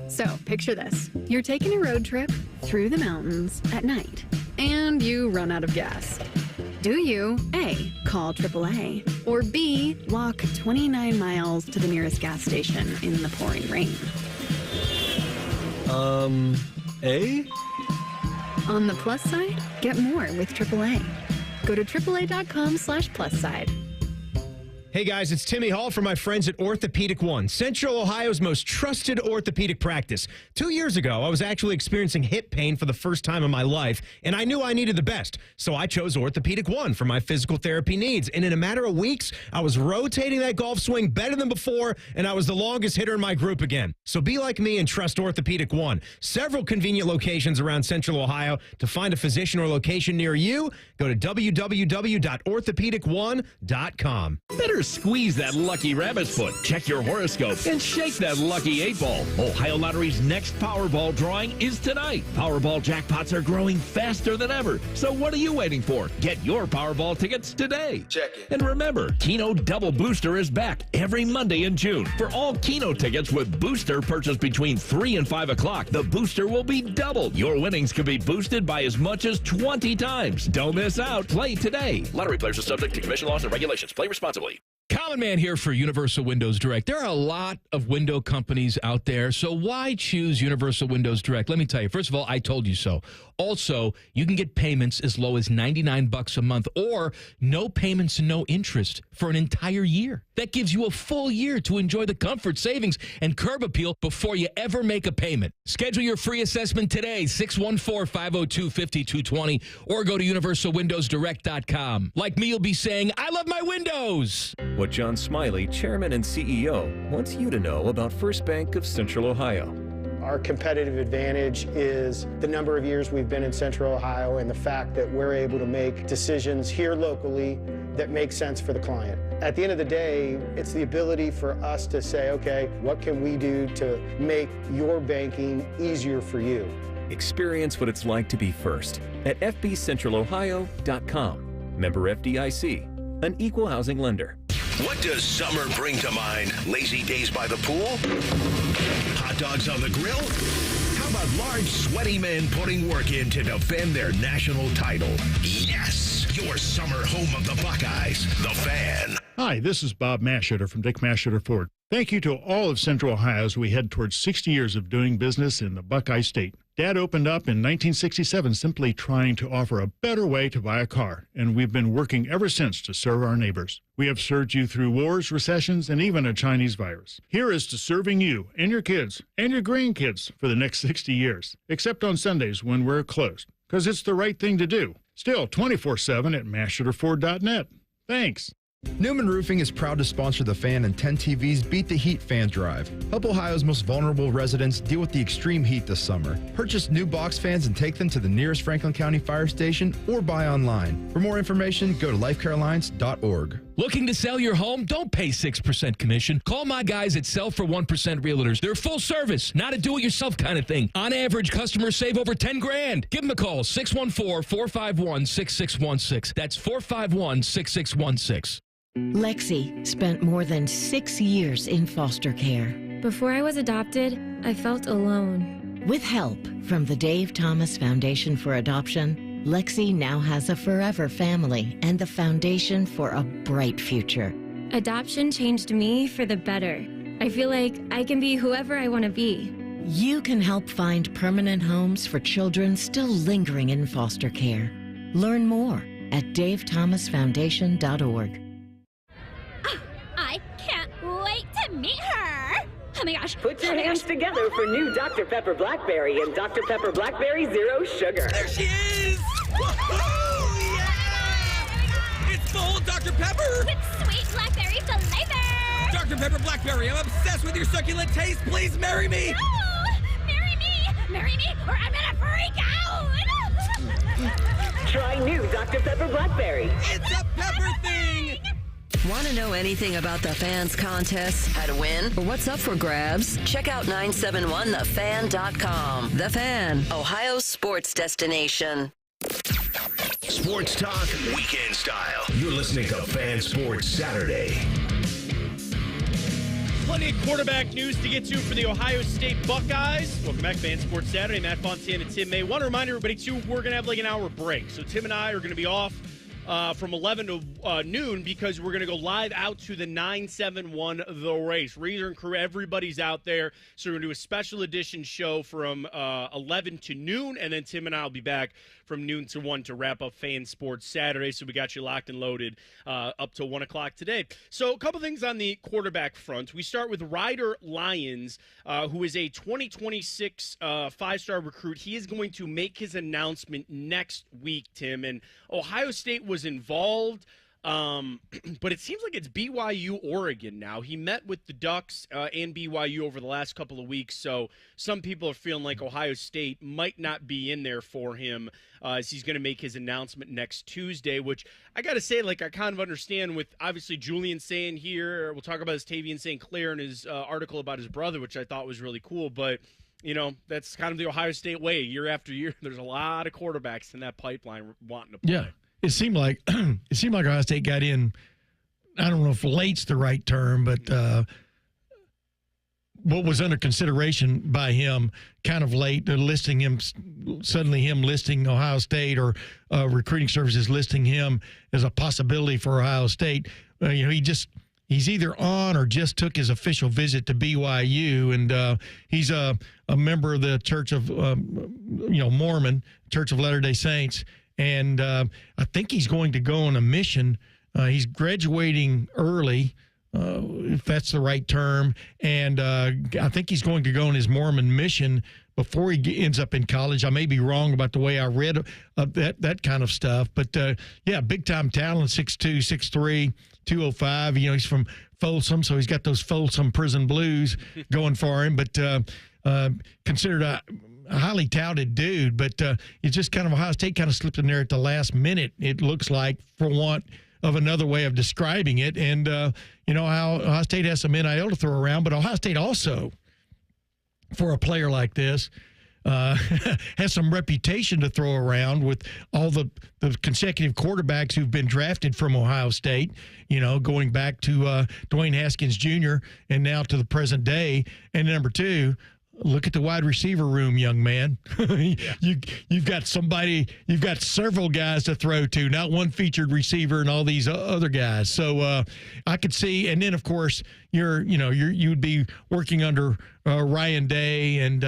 So, picture this. You're taking a road trip through the mountains at night, and you run out of gas. Do you, A, call AAA, or B, walk 29 miles to the nearest gas station in the pouring rain? A? On the plus side, get more with AAA. Go to AAA.com/plus side. Hey guys, it's Timmy Hall from my friends at Orthopedic One, Central Ohio's most trusted orthopedic practice. 2 years ago, I was actually experiencing hip pain for the first time in my life, and I knew I needed the best. So I chose Orthopedic One for my physical therapy needs. And in a matter of weeks, I was rotating that golf swing better than before, and I was the longest hitter in my group again. So be like me and trust Orthopedic One. Several convenient locations around Central Ohio. To find a physician or location near you, go to www.orthopedicone.com. Better squeeze that lucky rabbit's foot, check your horoscope, and shake that lucky 8-ball. Ohio Lottery's next Powerball drawing is tonight. Powerball jackpots are growing faster than ever. So what are you waiting for? Get your Powerball tickets today. Check it. And remember, Keno Double Booster is back every Monday in June. For all Keno tickets with booster purchased between 3 and 5 o'clock, the booster will be doubled. Your winnings could be boosted by as much as 20 times. Don't miss out. Play today. Lottery players are subject to commission laws and regulations. Play responsibly. Common Man here for Universal Windows Direct. There are a lot of window companies out there, so why choose Universal Windows Direct? Let me tell you. First of all, I told you so. Also, you can get payments as low as $99 a month or no payments and no interest for an entire year. That gives you a full year to enjoy the comfort, savings, and curb appeal before you ever make a payment. Schedule your free assessment today, 614-502-5220, or go to universalwindowsdirect.com. Like me, you'll be saying, I love my windows. What John Smiley, Chairman and CEO, wants you to know about First Bank of Central Ohio. Our competitive advantage is the number of years we've been in Central Ohio and the fact that we're able to make decisions here locally that make sense for the client. At the end of the day, it's the ability for us to say, okay, what can we do to make your banking easier for you? Experience what it's like to be first at fbcentralohio.com. Member FDIC, an equal housing lender. What does summer bring to mind? Lazy days by the pool? Hot dogs on the grill? How about large, sweaty men putting work in to defend their national title? Yes! Your summer home of the Buckeyes, The Fan. Hi, this is Bob Masheter from Dick Masheter Ford. Thank you to all of Central Ohio as we head towards 60 years of doing business in the Buckeye State. Dad opened up in 1967 simply trying to offer a better way to buy a car, and we've been working ever since to serve our neighbors. We have served you through wars, recessions, and even a Chinese virus. Here is to serving you and your kids and your grandkids for the next 60 years, except on Sundays when we're closed, because it's the right thing to do. Still 24/7 at masheterford.net. Thanks. Newman Roofing is proud to sponsor The Fan and 10 TV's Beat the Heat Fan Drive. Help Ohio's most vulnerable residents deal with the extreme heat this summer. Purchase new box fans and take them to the nearest Franklin County Fire Station or buy online. For more information, go to lifecarealliance.org. Looking to sell your home? Don't pay 6% commission. Call my guys at Sell for 1% Realtors. They're full service, not a do-it-yourself kind of thing. On average, customers save over $10,000. Give them a call, 614-451-6616. That's 451-6616. Lexi spent more than 6 years in foster care. Before I was adopted, I felt alone. With help from the Dave Thomas Foundation for Adoption, Lexi now has a forever family and the foundation for a bright future. Adoption changed me for the better. I feel like I can be whoever I want to be. You can help find permanent homes for children still lingering in foster care. Learn more at davethomasfoundation.org. I can't wait to meet her. Oh my gosh. Put your hands together for new Dr. Pepper Blackberry and Dr. Pepper Blackberry Zero Sugar. There she is! Woohoo! Yeah! It's full Dr. Pepper! With sweet blackberry flavor! Dr. Pepper Blackberry, I'm obsessed with your succulent taste. Please marry me! No! Marry me! Marry me or I'm gonna freak out! Try new Dr. Pepper Blackberry. It's a pepper thing! Want to know anything about the Fan's contests, how to win, or what's up for grabs? Check out 971thefan.com. The Fan, Ohio's sports destination. Sports talk, weekend style. You're listening to Fan Sports Saturday. Plenty of quarterback news to get to for the Ohio State Buckeyes. Welcome back, Fan Sports Saturday. Matt Fontana and Tim May. Want to remind everybody, too, we're going to have like an hour break. So Tim and I are going to be off from 11 to noon because we're going to go live out to the 971 The Race. Reiser and crew, everybody's out there. So we're going to do a special edition show from 11 to noon, and then Tim and I will be back from noon to 1 to wrap up Fan Sports Saturday. So we got you locked and loaded up to 1 o'clock today. So a couple things on the quarterback front. We start with Reiser Lyons, who is a 2026 five-star recruit. He is going to make his announcement next week, Tim, and Ohio State was involved, but it seems like it's BYU Oregon now. He met with the Ducks and BYU over the last couple of weeks, so some people are feeling like Ohio State might not be in there for him as he's going to make his announcement next Tuesday, which I got to say, like, I kind of understand with obviously Julian saying here, we'll talk about his Tavian St. Clair in his article about his brother, which I thought was really cool, but you know, that's kind of the Ohio State way. Year after year, there's a lot of quarterbacks in that pipeline wanting to play. Yeah. It seemed like Ohio State got in. I don't know if late's the right term, but what was under consideration by him kind of late, listing him listing Ohio State or recruiting services listing him as a possibility for Ohio State. He's either on or just took his official visit to BYU, and he's a member of the Church of Mormon, Church of Latter-day Saints. And I think he's going to go on a mission. He's graduating early, if that's the right term. And I think he's going to go on his Mormon mission before he ends up in college. I may be wrong about the way I read that kind of stuff. But, big-time talent, 6'2", 6'3", 205. He's from Folsom, so he's got those Folsom prison blues going for him. But considered a highly touted dude, but it's just kind of Ohio State kind of slipped in there at the last minute, it looks like, for want of another way of describing it. And, how Ohio State has some NIL to throw around, but Ohio State also, for a player like this, has some reputation to throw around with all the consecutive quarterbacks who've been drafted from Ohio State, going back to Dwayne Haskins Jr. and now to the present day. And number two, look at the wide receiver room, young man. You've got several guys to throw to, not one featured receiver and all these other guys. So I could see, and then of course you'd be working under Ryan Day and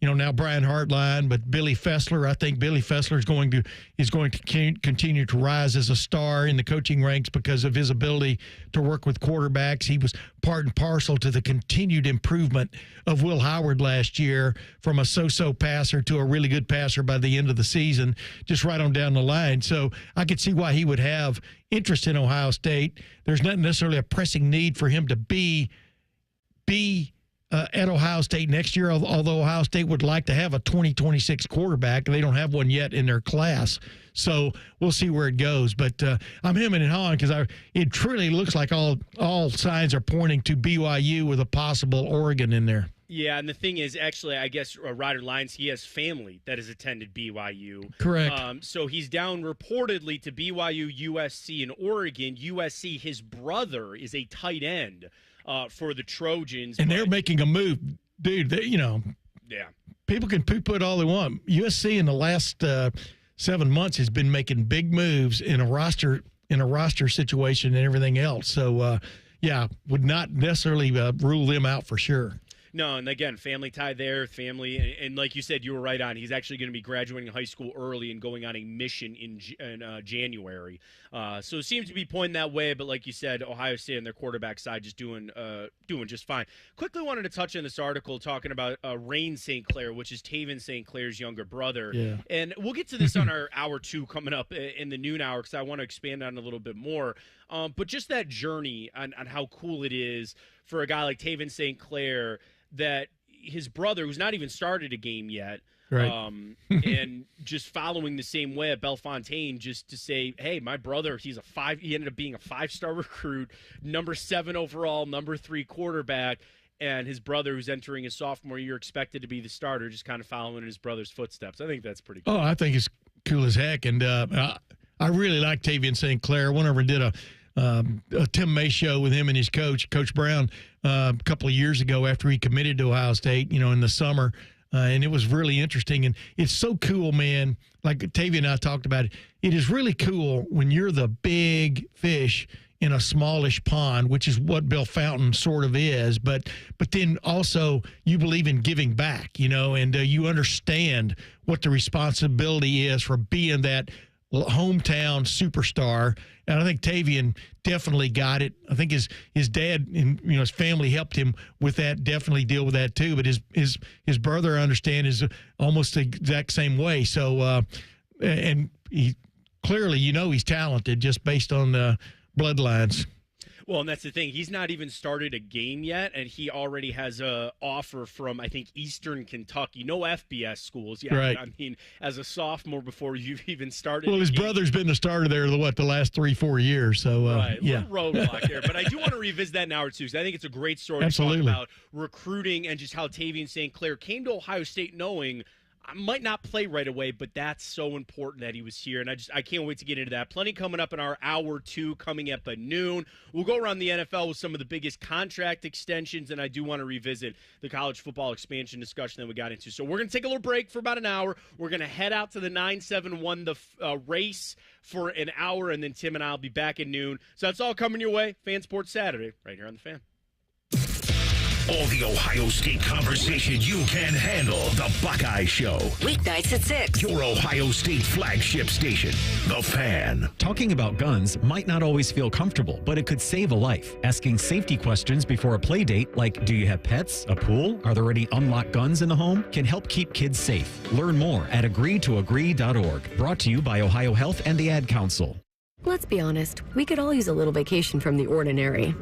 now Brian Hartline, but Billy Fessler. I think Billy Fessler is going to continue to rise as a star in the coaching ranks because of his ability to work with quarterbacks. He was part and parcel to the continued improvement of Will Howard last year, from a so-so passer to a really good passer by the end of the season, just right on down the line. So I could see why he would have interest in Ohio State. There's not necessarily a pressing need for him to be at Ohio State next year, although Ohio State would like to have a 2026 quarterback. They don't have one yet in their class. So we'll see where it goes. But I'm hemming and hawing because it truly looks like all signs are pointing to BYU with a possible Oregon in there. Yeah, and the thing is, actually, I guess Ryder Lyons, he has family that has attended BYU. Correct. So he's down reportedly to BYU, USC, and Oregon. USC, his brother is a tight end for the Trojans. And they're making a move. Dude, yeah. People can poo-poo it all they want. USC in the last 7 months has been making big moves in a roster situation and everything else. So, would not necessarily rule them out for sure. No, and again, family tie there, and like you said, you were right on. He's actually going to be graduating high school early and going on a mission in January. So it seems to be pointing that way, but like you said, Ohio State on their quarterback side just doing just fine. Quickly wanted to touch on this article talking about Rain St. Clair, which is Taven St. Clair's younger brother. Yeah. And we'll get to this on our hour 2 coming up in the noon hour because I want to expand on it a little bit more. But just that journey on how cool it is for a guy like Taven St. Clair, that his brother, who's not even started a game yet, right. And just following the same way at Bellefontaine, just to say, hey, my brother, he ended up being a 5-star recruit, number 7 overall, number 3 quarterback, and his brother, who's entering his sophomore year, expected to be the starter, just kind of following in his brother's footsteps. I think that's pretty cool. Oh, I think it's cool as heck, and I really like Tavian St. Clair. Whenever I did Tim May show with him and his coach, Coach Brown, a couple of years ago after he committed to Ohio State, in the summer. And it was really interesting. And it's so cool, man. Like Tavia and I talked about it. It is really cool when you're the big fish in a smallish pond, which is what Bill Fountain sort of is. But then also you believe in giving back, and you understand what the responsibility is for being that hometown superstar. And I think Tavian definitely got it. I think his dad and his family helped him with that, definitely deal with that too. But his brother, I understand, is almost the exact same way. So and he clearly, he's talented just based on bloodlines. Well, and that's the thing. He's not even started a game yet, and he already has a offer from, I think, Eastern Kentucky. No FBS schools yet. Right. I mean, as a sophomore before you've even started. Well, his brother's been the starter there the last 3-4 years. So, right. Yeah. Roadblock there. But I do want to revisit that in hour two, because I think it's a great story Absolutely. to talk about recruiting and just how Tavian St. Clair came to Ohio State knowing I might not play right away, but that's so important that he was here, and I can't wait to get into that. Plenty coming up in our hour two, coming up at noon. We'll go around the NFL with some of the biggest contract extensions, and I do want to revisit the college football expansion discussion that we got into. So we're going to take a little break for about an hour. We're going to head out to the 971, the race, for an hour, and then Tim and I will be back at noon. So that's all coming your way. Fan Sports Saturday, right here on The Fan. All the Ohio State conversation you can handle. The Buckeye Show. Weeknights at 6. Your Ohio State flagship station. The Fan. Talking about guns might not always feel comfortable, but it could save a life. Asking safety questions before a play date, like do you have pets, a pool, are there any unlocked guns in the home, can help keep kids safe. Learn more at agreetoagree.org. Brought to you by Ohio Health and the Ad Council. Let's be honest, we could all use a little vacation from the ordinary.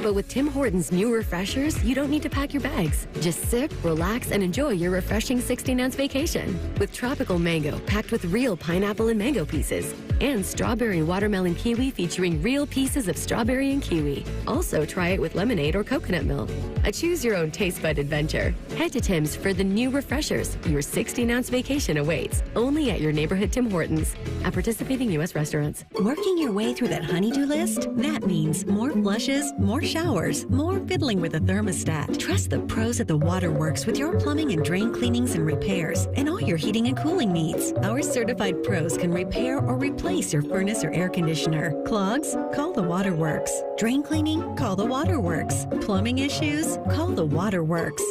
But with Tim Hortons' new refreshers, you don't need to pack your bags. Just sip, relax, and enjoy your refreshing 16-ounce vacation. With tropical mango packed with real pineapple and mango pieces, and strawberry watermelon kiwi featuring real pieces of strawberry and kiwi. Also, try it with lemonade or coconut milk. A choose-your-own taste bud adventure. Head to Tim's for the new refreshers. Your 16-ounce vacation awaits, only at your neighborhood Tim Hortons. At participating U.S. restaurants. Working your way through that honey-do list? That means more flushes, more showers, more fiddling with the thermostat. Trust the pros at the Waterworks with your plumbing and drain cleanings and repairs, and all your heating and cooling needs. Our certified pros can repair or replace your furnace or air conditioner. Clogs? Call the Waterworks. Drain cleaning? Call the Waterworks. Plumbing issues? Call the Waterworks.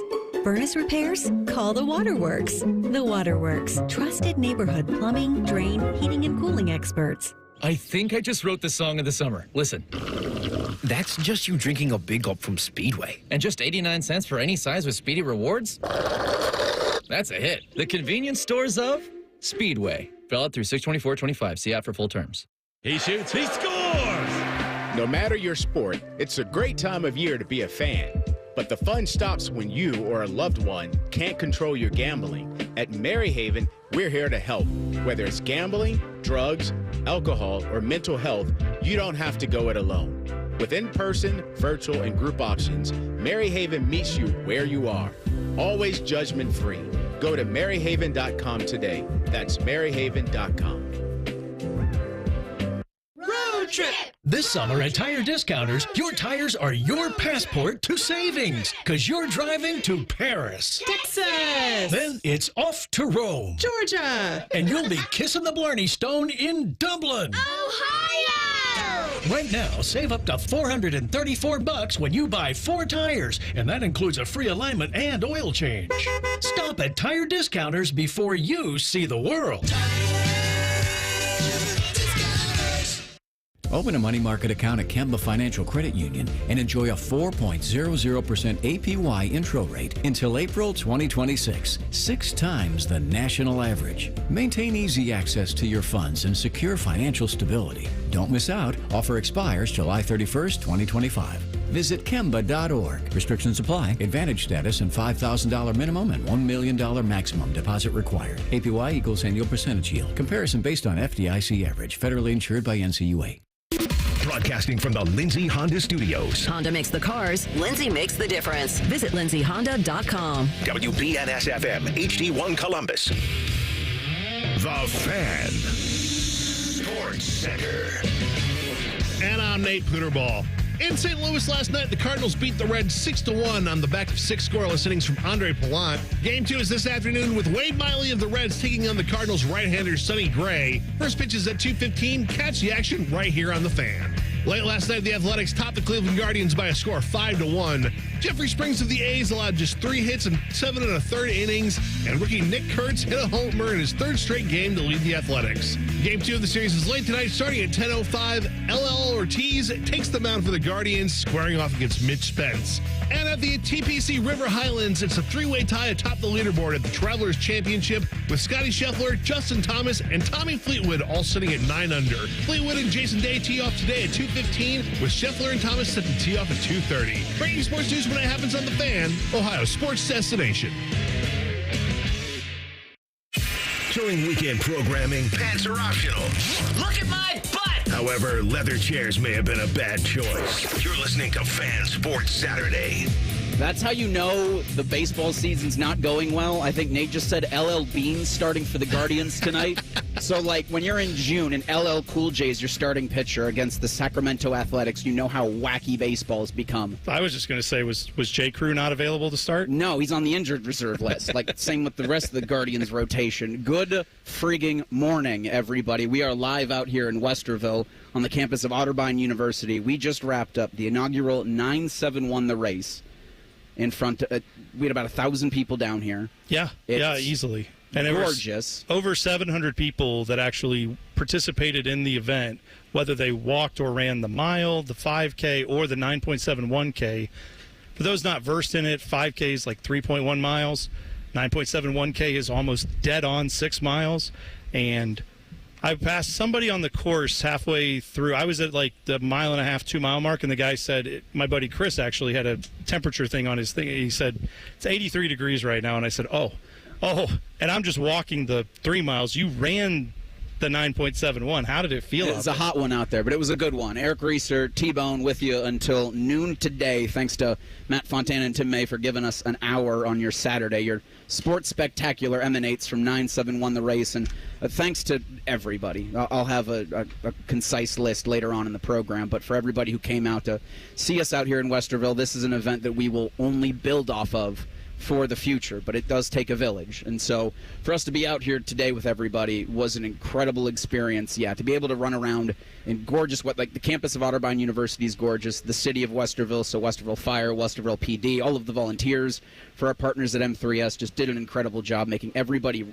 Furnace repairs? Call the Waterworks. The Waterworks. Trusted neighborhood plumbing, drain, heating, and cooling experts. I think I just wrote the song of the summer. Listen. That's just you drinking a big gulp from Speedway. And just 89 cents for any size with Speedy Rewards? That's a hit. The convenience stores of Speedway. Valid through 6/24/25. See app for full terms. He shoots. He scores! No matter your sport, it's a great time of year to be a fan. But the fun stops when you or a loved one can't control your gambling. At Maryhaven, we're here to help. Whether it's gambling, drugs, alcohol, or mental health, you don't have to go it alone. With in-person, virtual, and group options, Maryhaven meets you where you are. Always judgment-free. Go to maryhaven.com today. That's maryhaven.com. Road trip! This summer at Tire Discounters, your tires are your passport to savings, because you're driving to Paris. Texas! Then it's off to Rome. Georgia! And you'll be kissing the Blarney Stone in Dublin. Ohio! Right now, save up to $434 when you buy 4 tires, and that includes a free alignment and oil change. Stop at Tire Discounters before you see the world. Open a money market account at Kemba Financial Credit Union and enjoy a 4.00% APY intro rate until April 2026, 6 times the national average. Maintain easy access to your funds and secure financial stability. Don't miss out. Offer expires July 31st, 2025. Visit Kemba.org. Restrictions apply. Advantage status and $5,000 minimum and $1 million maximum deposit required. APY equals annual percentage yield. Comparison based on FDIC average. Federally insured by NCUA. Broadcasting from the Lindsay Honda Studios. Honda makes the cars. Lindsay makes the difference. Visit lindsayhonda.com. WBNS-FM, HD1 Columbus. The Fan. Sports Center. And I'm Nate Pooterball. In St. Louis last night, the Cardinals beat the Reds 6-1 on the back of 6 scoreless innings from Andre Pallant. Game 2 is this afternoon with Wade Miley of the Reds taking on the Cardinals right-hander Sonny Gray. First pitch is at 2:15. Catch the action right here on The Fan. Late last night, the Athletics topped the Cleveland Guardians by a score of 5-1. Jeffrey Springs of the A's allowed just 3 hits in 7 1/3 innings, and rookie Nick Kurtz hit a homer in his 3rd straight game to lead the Athletics. Game 2 of the series is late tonight, starting at 10:05. LL Ortiz takes the mound for the Guardians, squaring off against Mitch Spence. And at the TPC River Highlands, it's a 3-way tie atop the leaderboard at the Travelers Championship, with Scotty Scheffler, Justin Thomas, and Tommy Fleetwood all sitting at 9 under. Fleetwood and Jason Day tee off today at 2:15, with Scheffler and Thomas set to tee off at 2:30. Breaking sports news when it happens on The Fan, Ohio sports destination. During weekend programming, pants are optional. Look at my butt! However, leather chairs may have been a bad choice. You're listening to Fan Sports Saturday. That's how you know the baseball season's not going well. I think Nate just said LL Bean's starting for the Guardians tonight. So, like, when you're in June and LL Cool J is your starting pitcher against the Sacramento Athletics, you know how wacky baseball's become. I was just going to say, was J. Crew not available to start? No, he's on the injured reserve list. Like, same with the rest of the Guardians rotation. Good frigging morning, everybody. We are live out here in Westerville on the campus of Otterbein University. We just wrapped up the inaugural 9-7-1 the race. In front, we had about 1,000 people down here. Yeah, easily. And gorgeous. Over 700 people that actually participated in the event, whether they walked or ran the mile, the 5K, or the 9.71K. For those not versed in it, 5K is like 3.1 miles. 9.71K is almost dead on 6 miles. And I passed somebody on the course halfway through. I was at like the 1.5 2 mile mark, and the guy said, my buddy Chris actually had a temperature thing on his thing. He said, it's 83 degrees right now. And I said, oh, and I'm just walking the 3 miles. You ran the 9.71. How did it feel? It was a hot one out there, but it was a good one. Eric Reiser, T-Bone with you until noon today. Thanks to Matt Fontana and Tim May for giving us an hour on your Saturday. Your sports spectacular emanates from 9-7-1 the race, and thanks to everybody. I'll have a concise list later on in the program, but for everybody who came out to see us out here in Westerville, this is an event that we will only build off of for the future, but it does take a village. And so for us to be out here today with everybody was an incredible experience. Yeah, to be able to run around in gorgeous, the campus of Otterbein University is gorgeous, the city of Westerville, so Westerville Fire, Westerville PD, all of the volunteers for our partners at M3S just did an incredible job making everybody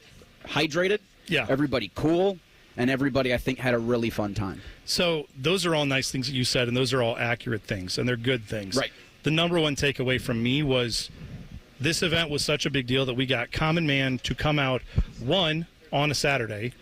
hydrated, everybody cool, and everybody, I think, had a really fun time. So those are all nice things that you said, and those are all accurate things, and they're good things. Right. The number one takeaway from me was this event was such a big deal that we got Common Man to come out, 1, on a Saturday,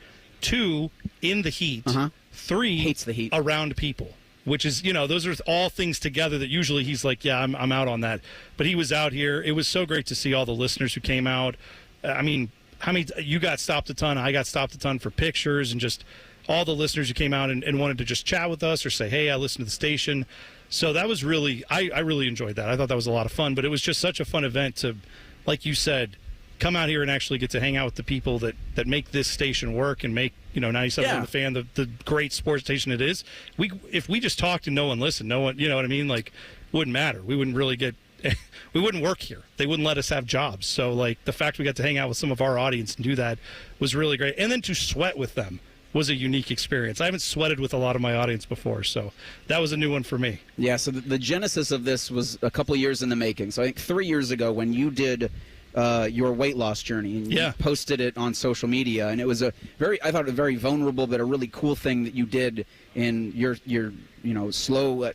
2, in the heat, 3, hates the heat, around people, which is, those are all things together that usually he's like, yeah, I'm out on that. But he was out here. It was so great to see all the listeners who came out. I mean, how many, you got stopped a ton, I got stopped a ton for pictures, and just all the listeners who came out and wanted to just chat with us or say, hey, I listened to the station. So that was really, I really enjoyed that. I thought that was a lot of fun, but it was just such a fun event to, like you said, come out here and actually get to hang out with the people that make this station work and make, 97 The Fan, the great sports station it is. If we just talked and no one listened, no one, you know what I mean? Like, wouldn't matter. We wouldn't really we wouldn't work here. They wouldn't let us have jobs. So, like, the fact we got to hang out with some of our audience and do that was really great. And then to sweat with them was a unique experience. I haven't sweated with a lot of my audience before, so that was a new one for me. Yeah, so the genesis of this was a couple of years in the making. So I think 3 years ago when you did your weight loss journey, and you posted it on social media, and it was I thought a very vulnerable but a really cool thing that you did in your slow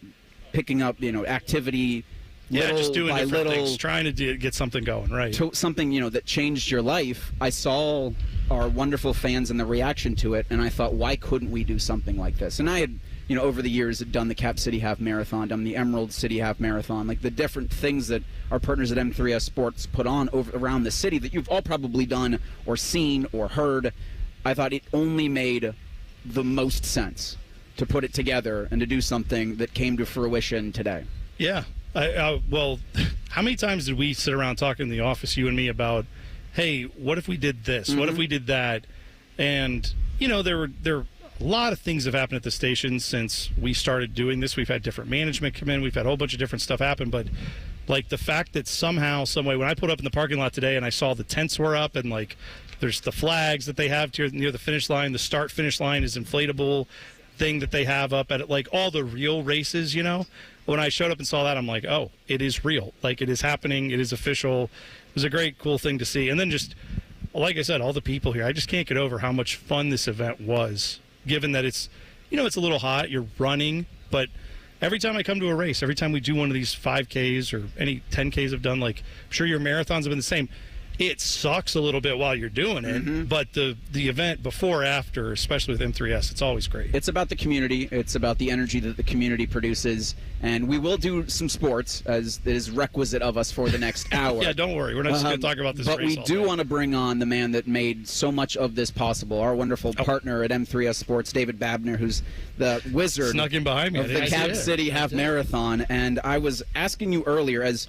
picking up, activity. Yeah, just doing different things, trying to get something going, right? Something, that changed your life. I saw our wonderful fans and the reaction to it, and I thought, why couldn't we do something like this? And I had, over the years, done the Cap City Half Marathon, done the Emerald City Half Marathon, like the different things that our partners at M3S Sports put on around the city that you've all probably done or seen or heard. I thought it only made the most sense to put it together and to do something that came to fruition today. Yeah. Well, how many times did we sit around talking in the office, you and me, about, hey, what if we did this? What if we did that? And, there were lot of things have happened at the station since we started doing this. We've had different management come in. We've had a whole bunch of different stuff happen. But, like, the fact that somehow, some way, when I pulled up in the parking lot today and I saw the tents were up and, like, there's the flags that they have near the finish line. The start-finish line is inflatable thing that they have up at, like, all the real races, you know. When I showed up and saw that, I'm like, oh, it is real. Like, it is happening. It is official. It was a great, cool thing to see. And then just, like I said, all the people here, I just can't get over how much fun this event was, given that it's, you know, it's a little hot, you're running, but every time I come to a race, every time we do one of these 5Ks or any 10Ks I've done, like, I'm sure your marathons have been the same. It sucks a little bit while you're doing it, but the event before, after, especially with M3S, it's always great. It's about the community. It's about the energy that the community produces. And we will do some sports, as is requisite of us for the next hour. Yeah, don't worry. We're not just going to talk about this but race we do want to bring on the man that made so much of this possible, our wonderful partner at M3S Sports, David Babner, who's the wizard Snuck in behind me. of the Cab City Half Marathon. And I was asking you earlier, as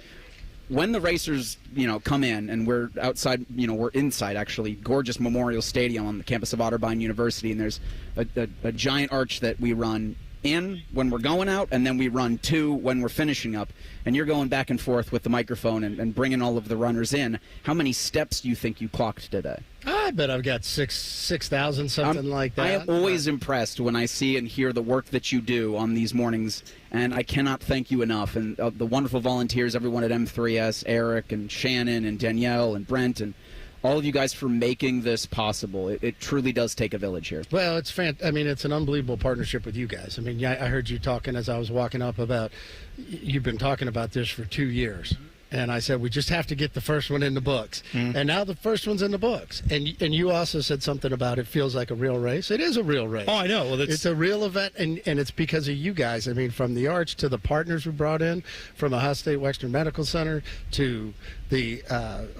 when the racers, you know, come in and we're outside, you know, we're inside actually, gorgeous Memorial Stadium on the campus of Otterbein University, and there's a giant arch that we run in when we're going out, and then we run to when we're finishing up. And you're going back and forth with the microphone and bringing all of the runners in. How many steps do you think you clocked today? I bet I've got 6,000, something like that. I am always impressed when I see and hear the work that you do on these mornings, and I cannot thank you enough. And the wonderful volunteers, everyone at M3S, Eric and Shannon and Danielle and Brent and all of you guys for making this possible. It truly does take a village here. Well, it's I mean, it's an unbelievable partnership with you guys. I mean, I heard you talking as I was walking up about, you've been talking about this for 2 years. And I said, we just have to get the first one in the books. And now the first one's in the books. And you also said something about it feels like a real race. It is a real race. Oh, I know. Well, it's a real event, and it's because of you guys. I mean, from the Arch to the partners we brought in, from Ohio State Wexner Medical Center to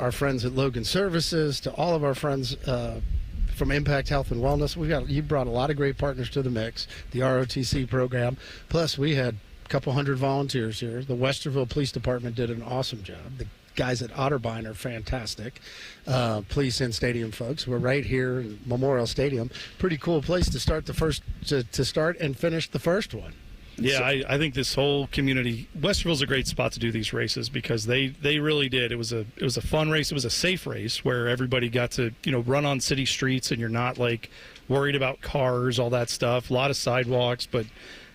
our friends at Logan Services, to all of our friends from Impact Health and Wellness. You brought a lot of great partners to the mix, the ROTC program. Plus, we had couple hundred volunteers here. The Westerville Police Department did an awesome job. The guys at Otterbein are fantastic. Police and stadium folks. We're right here in Memorial Stadium. Pretty cool place to start to start and finish the first one. Yeah, I think this whole community, Westerville's a great spot to do these races because they really did. It was a fun race. It was a safe race where everybody got to, you know, run on city streets and you're not like worried about cars, all that stuff. A lot of sidewalks, but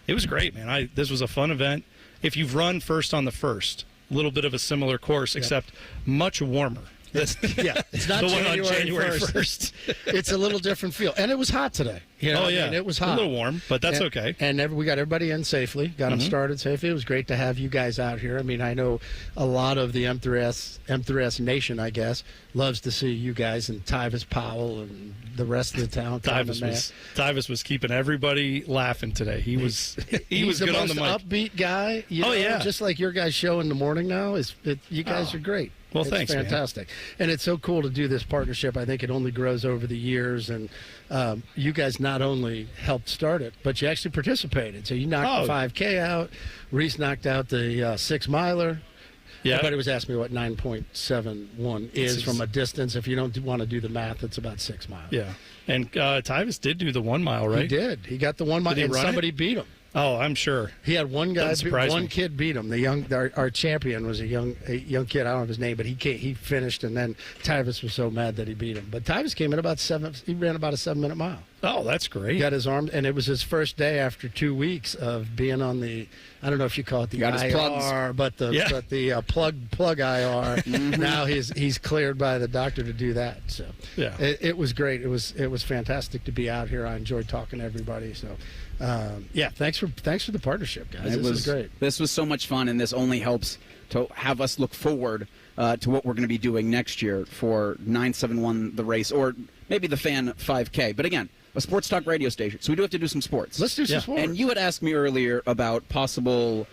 it was great, man. This was a fun event. If you've run first on the first, a little bit of a similar course, except much warmer. It's not the January one on January 1st. It's a little different feel. And it was hot today. You know, oh, yeah. I mean, it was hot. A little warm, but that's okay. And we got everybody in safely, got them started safely. It was great to have you guys out here. I mean, I know a lot of the M3S Nation, I guess, loves to see you guys and Tyvis Powell and the rest of the town. Tyvis was keeping everybody laughing today. He was good on the mic. Upbeat guy. You know, just like your guys' show in the morning now. You guys are great. Well, it's thanks, fantastic. man. And it's so cool to do this partnership. I think it only grows over the years. And you guys not only helped start it, but you actually participated. So you knocked the 5K out. Reese knocked out the 6-miler. Yeah. Everybody was asking me what 9.71 is from a distance. If you don't want to do the math, it's about 6 miles. Yeah. And Tyvis did do the 1 mile, right? He did. He got the 1 mile, and somebody beat him. Oh, I'm sure. He had one guy, one kid beat him. Our champion was a young kid. I don't know his name, but he finished, and then Tyvis was so mad that he beat him. But Tyvis came in about 7. He ran about a 7-minute mile. Oh, that's great. He got his arm, and it was his first day after 2 weeks of being on the. I don't know if you call it the IR, but the plug IR. Now he's cleared by the doctor to do that. So yeah, it was great. It was fantastic to be out here. I enjoyed talking to everybody. So. Thanks for the partnership, guys. This was great. This was so much fun, and this only helps to have us look forward to what we're going to be doing next year for 971 the race, or maybe the Fan 5K. But again, a sports talk radio station, so we do have to do some sports. Let's do some sports. And you had asked me earlier about possible,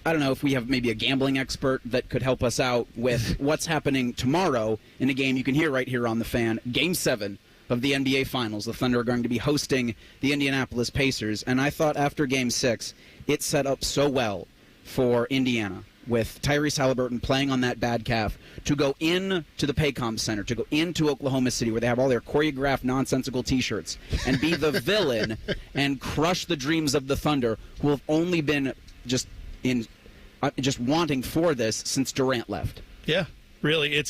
I don't know if we have maybe a gambling expert that could help us out with what's happening tomorrow in a game you can hear right here on the Fan, Game 7 of the NBA Finals. The Thunder are going to be hosting the Indianapolis Pacers, and I thought after Game 6, it set up so well for Indiana. with Tyrese Halliburton playing on that bad calf to go in to the Paycom Center, to go into Oklahoma City where they have all their choreographed nonsensical T-shirts and be the villain and crush the dreams of the Thunder, who have only been just wanting for this since Durant left. Yeah, really.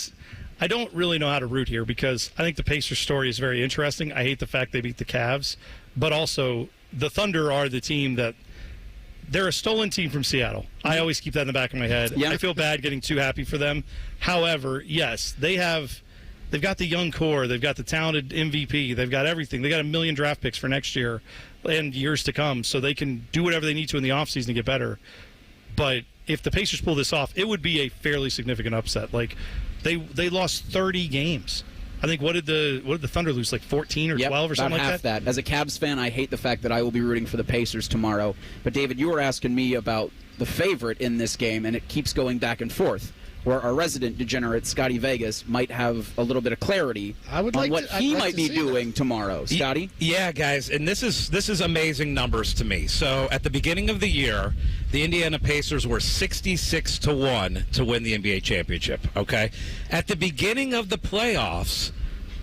I don't really know how to root here because I think the Pacers story is very interesting. I hate the fact they beat the Cavs, but also the Thunder are the team that they're a stolen team from Seattle. I always keep that in the back of my head. Yeah. I feel bad getting too happy for them. However, yes, they've got the young core. They've got the talented MVP. They've got everything. They got 1 million draft picks for next year and years to come, so they can do whatever they need to in the offseason to get better. But if the Pacers pull this off, it would be a fairly significant upset. Like they lost 30 games. I think what did the Thunder lose, like 14 or 12 or something like half that. As a Cavs fan, I hate the fact that I will be rooting for the Pacers tomorrow. But David, you were asking me about the favorite in this game, and it keeps going back and forth. Where our resident degenerate, Scotty Vegas, might have a little bit of clarity on what he might be doing tomorrow. Scotty? Yeah, guys, and this is amazing numbers to me. So at the beginning of the year, the Indiana Pacers were 66-1 to win the NBA championship, okay? At the beginning of the playoffs,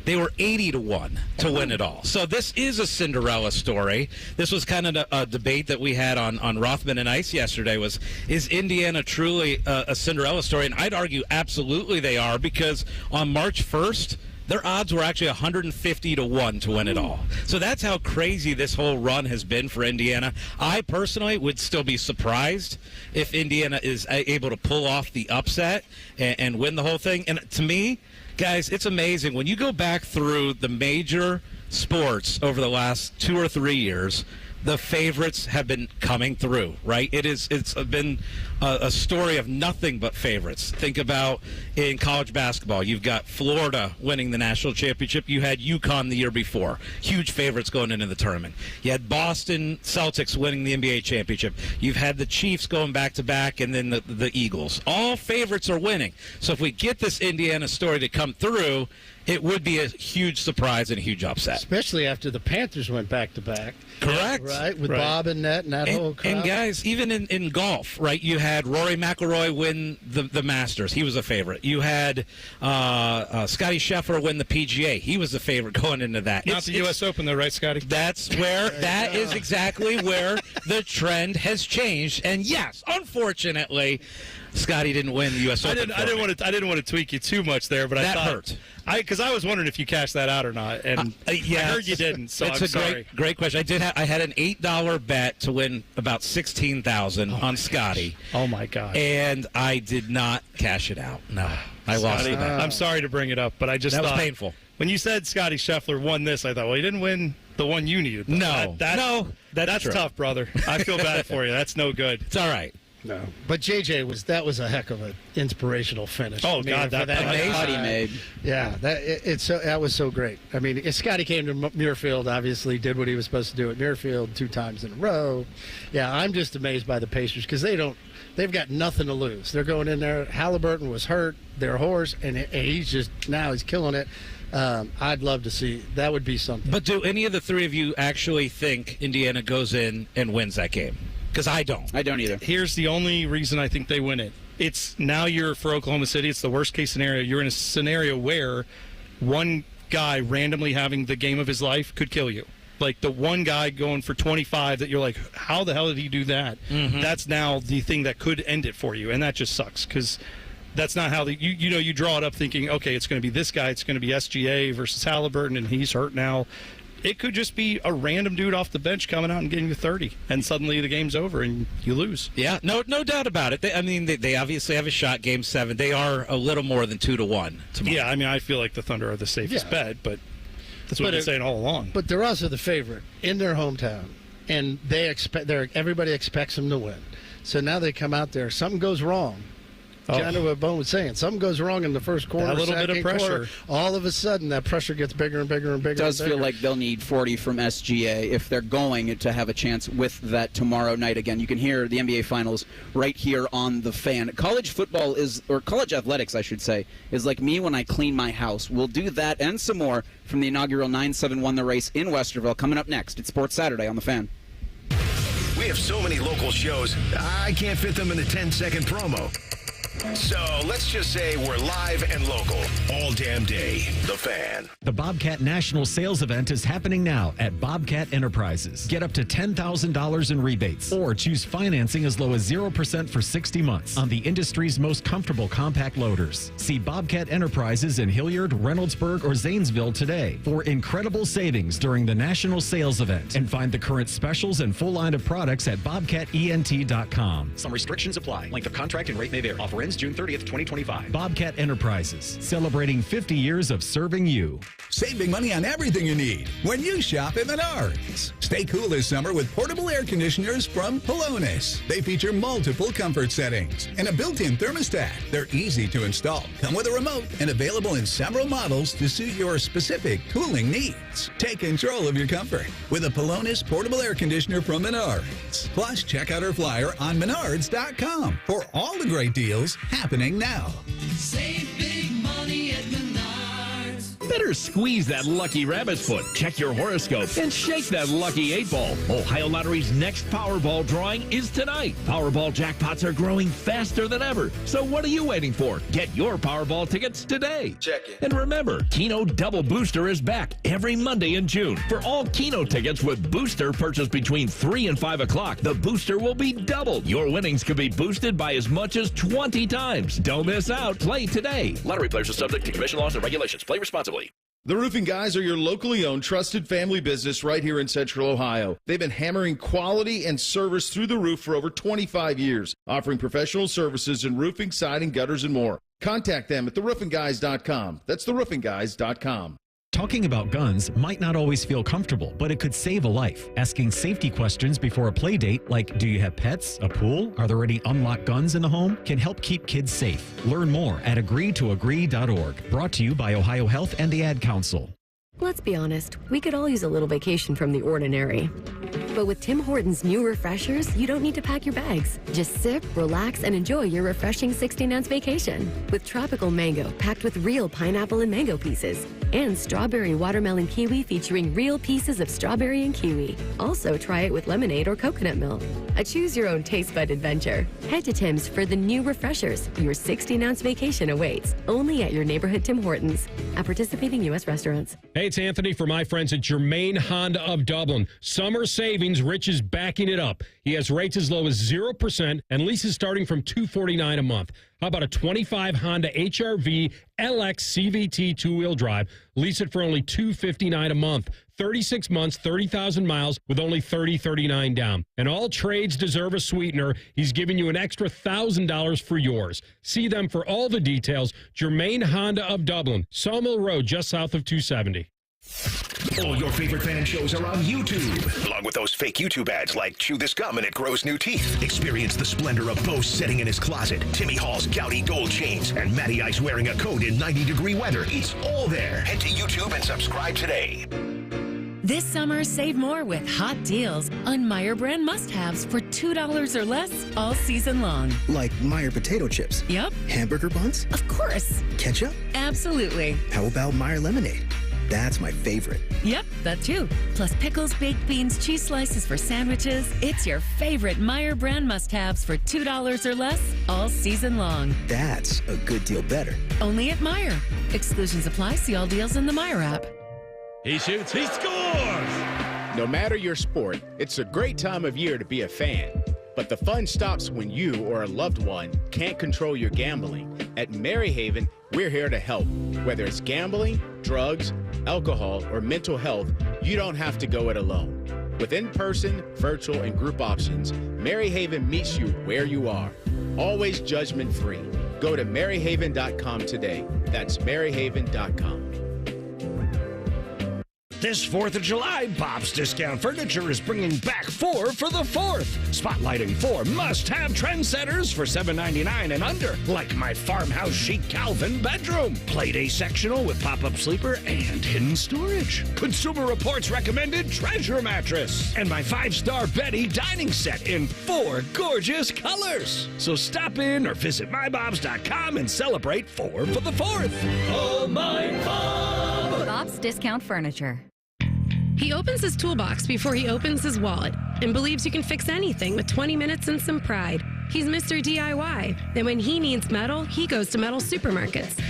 they were 80-1 to win it all. So this is a Cinderella story. This was kind of a debate that we had on Rothman and Ice yesterday is Indiana truly a Cinderella story? And I'd argue absolutely they are, because on March 1st, their odds were actually 150-1 to win it all. So that's how crazy this whole run has been for Indiana. I personally would still be surprised if Indiana is able to pull off the upset and win the whole thing. And to me, guys, it's amazing. When you go back through the major sports over the last 2 or 3 years, the favorites have been coming through, right? It's been a story of nothing but favorites. Think about in college basketball. You've got Florida winning the national championship. You had UConn the year before. Huge favorites going into the tournament. You had Boston Celtics winning the NBA championship. You've had the Chiefs going back-to-back, and then the Eagles. All favorites are winning. So if we get this Indiana story to come through, it would be a huge surprise and a huge upset. Especially after the Panthers went back-to-back. Correct. Right, with Bob and Net and that whole crowd. And guys, even in golf, right, you had Rory McIlroy win the Masters. He was a favorite. You had Scotty Scheffler win the PGA. He was the favorite going into that. Not the U.S. Open, though, right, Scotty? That is exactly where the trend has changed. And yes, unfortunately, Scotty didn't win the U.S. Open. I didn't want to tweak you too much there, but that I thought hurt. Because I was wondering if you cashed that out or not, and yeah, I heard you didn't. So it's I'm a sorry. great question. I had an $8 bet to win about $16,000 on Scotty. Oh my God! And I did not cash it out. No, I lost it. I'm sorry to bring it up, but I just that thought was painful. When you said Scotty Scheffler won this, I thought, well, he didn't win the one you needed. No, that's true. tough, brother. I feel bad for you. That's no good. It's all right. No, but JJ that was a heck of an inspirational finish. Oh God, that he made. Yeah, that was so great. I mean, Scotty came to Muirfield, obviously did what he was supposed to do at Muirfield 2 times in a row. Yeah, I'm just amazed by the Pacers because they've got nothing to lose. They're going in there. Halliburton was hurt, their horse, and he's killing it. I'd love to see that. Would be something. But do any of the three of you actually think Indiana goes in and wins that game? Because I don't. I don't either. Here's the only reason I think they win it. It's now for Oklahoma City, it's the worst case scenario. You're in a scenario where one guy randomly having the game of his life could kill you. Like the one guy going for 25 that you're like, how the hell did he do that? Mm-hmm. That's now the thing that could end it for you. And that just sucks because that's not how you draw it up thinking, okay, it's going to be this guy. It's going to be SGA versus Halliburton, and he's hurt now. It could just be a random dude off the bench coming out and getting you 30, and suddenly the game's over and you lose. Yeah, no doubt about it. They obviously have a shot. Game 7, they are a little more than 2-1. Yeah, I mean, I feel like the Thunder are the safest bet, but that's what I've been saying all along. But they're also the favorite in their hometown, and everybody expects them to win. So now they come out there. Something goes wrong. I know what Bone was saying. Something goes wrong in the first quarter. A little bit of pressure. All of a sudden, that pressure gets bigger and bigger and bigger. It does feel like they'll need 40 from SGA if they're going to have a chance with that tomorrow night again. You can hear the NBA Finals right here on The Fan. College football college athletics, I should say, is like me when I clean my house. We'll do that and some more from the inaugural 9-7 Won the Race in Westerville coming up next. It's Sports Saturday on The Fan. We have so many local shows, I can't fit them in a 10-second promo. So let's just say we're live and local all damn day. The Fan. The Bobcat National Sales Event is happening now at Bobcat Enterprises. Get up to $10,000 in rebates or choose financing as low as 0% for 60 months on the industry's most comfortable compact loaders. See Bobcat Enterprises in Hilliard, Reynoldsburg, or Zanesville today for incredible savings during the National Sales Event and find the current specials and full line of products at bobcatent.com. Some restrictions apply. Length of contract and rate may vary. Offer ends June 30th, 2025. Bobcat Enterprises, celebrating 50 years of serving you. Save big money on everything you need when you shop at Menards. Stay cool this summer with portable air conditioners from Polonis. They feature multiple comfort settings and a built-in thermostat. They're easy to install, come with a remote, and available in several models to suit your specific cooling needs. Take control of your comfort with a Polonis portable air conditioner from Menards. Plus, check out our flyer on Menards.com for all the great deals happening now. Save big money at Menards. Better squeeze that lucky rabbit's foot, check your horoscope, and shake that lucky 8-ball. Ohio Lottery's next Powerball drawing is tonight. Powerball jackpots are growing faster than ever. So what are you waiting for? Get your Powerball tickets today. Check it. And remember, Keno Double Booster is back every Monday in June. For all Keno tickets with Booster purchased between 3 and 5 o'clock, the Booster will be doubled. Your winnings could be boosted by as much as 20 times. Don't miss out. Play today. Lottery players are subject to commission laws and regulations. Play responsibly. The Roofing Guys are your locally owned, trusted family business right here in Central Ohio. They've been hammering quality and service through the roof for over 25 years, offering professional services in roofing, siding, gutters, and more. Contact them at theroofingguys.com. That's theroofingguys.com. Talking about guns might not always feel comfortable, but it could save a life. Asking safety questions before a play date, like do you have pets, a pool, are there any unlocked guns in the home, can help keep kids safe. Learn more at agreetoagree.org. Brought to you by Ohio Health and the Ad Council. Let's be honest, we could all use a little vacation from the ordinary. But with Tim Hortons' new refreshers, you don't need to pack your bags. Just sip, relax, and enjoy your refreshing 16-ounce vacation. With tropical mango packed with real pineapple and mango pieces. And strawberry watermelon kiwi featuring real pieces of strawberry and kiwi. Also, try it with lemonade or coconut milk. A choose-your-own taste bud adventure. Head to Tim's for the new refreshers. Your 16-ounce vacation awaits. Only at your neighborhood Tim Hortons. At participating U.S. restaurants. Hey, it's Anthony from my friends at Germain Honda of Dublin. Summer savings, Rich is backing it up. He has rates as low as 0% and leases starting from $249 a month. How about a 25 Honda HR-V LX CVT two-wheel drive? Lease it for only $259 a month. 36 months, 30,000 miles with only $30.39 down. And all trades deserve a sweetener. He's giving you an extra $1,000 for yours. See them for all the details. Germain Honda of Dublin, Sawmill Road, just south of 270. All your favorite fan shows are on YouTube, along with those fake YouTube ads like Chew This Gum and It Grows New Teeth. Experience the splendor of Bo sitting in his closet, Timmy Hall's gouty gold chains, and Matty Ice wearing a coat in 90-degree weather. It's all there. Head to YouTube and subscribe today. This summer, save more with hot deals on Meyer brand must-haves for $2 or less all season long. Like Meyer potato chips? Yep. Hamburger buns? Of course. Ketchup? Absolutely. How about Meyer lemonade? That's my favorite. Yep, that too. Plus pickles, baked beans, cheese slices for sandwiches. It's your favorite Meyer brand must-haves for $2 or less all season long. That's a good deal better. Only at Meyer. Exclusions apply. See all deals in the Meyer app. He shoots, he scores! No matter your sport, it's a great time of year to be a fan. But the fun stops when you or a loved one can't control your gambling. At Maryhaven, we're here to help. Whether it's gambling, drugs, alcohol, or mental health, you don't have to go it alone. With in-person, virtual, and group options, Maryhaven meets you where you are. Always judgment-free. Go to maryhaven.com today. That's maryhaven.com. This 4th of July, Bob's Discount Furniture is bringing back 4 for the 4th. Spotlighting 4 must-have trendsetters for $7.99 and under, like my farmhouse chic Calvin bedroom, Play-Day sectional with pop-up sleeper and hidden storage, Consumer Reports recommended treasure mattress, and my 5-star Betty dining set in 4 gorgeous colors. So stop in or visit mybobs.com and celebrate 4 for the 4th. Oh, my Bob! Bob's Discount Furniture. He opens his toolbox before he opens his wallet. and believes you can fix anything with 20 minutes and some pride. He's Mr. DIY, and when he needs metal, he goes to Metal Supermarkets.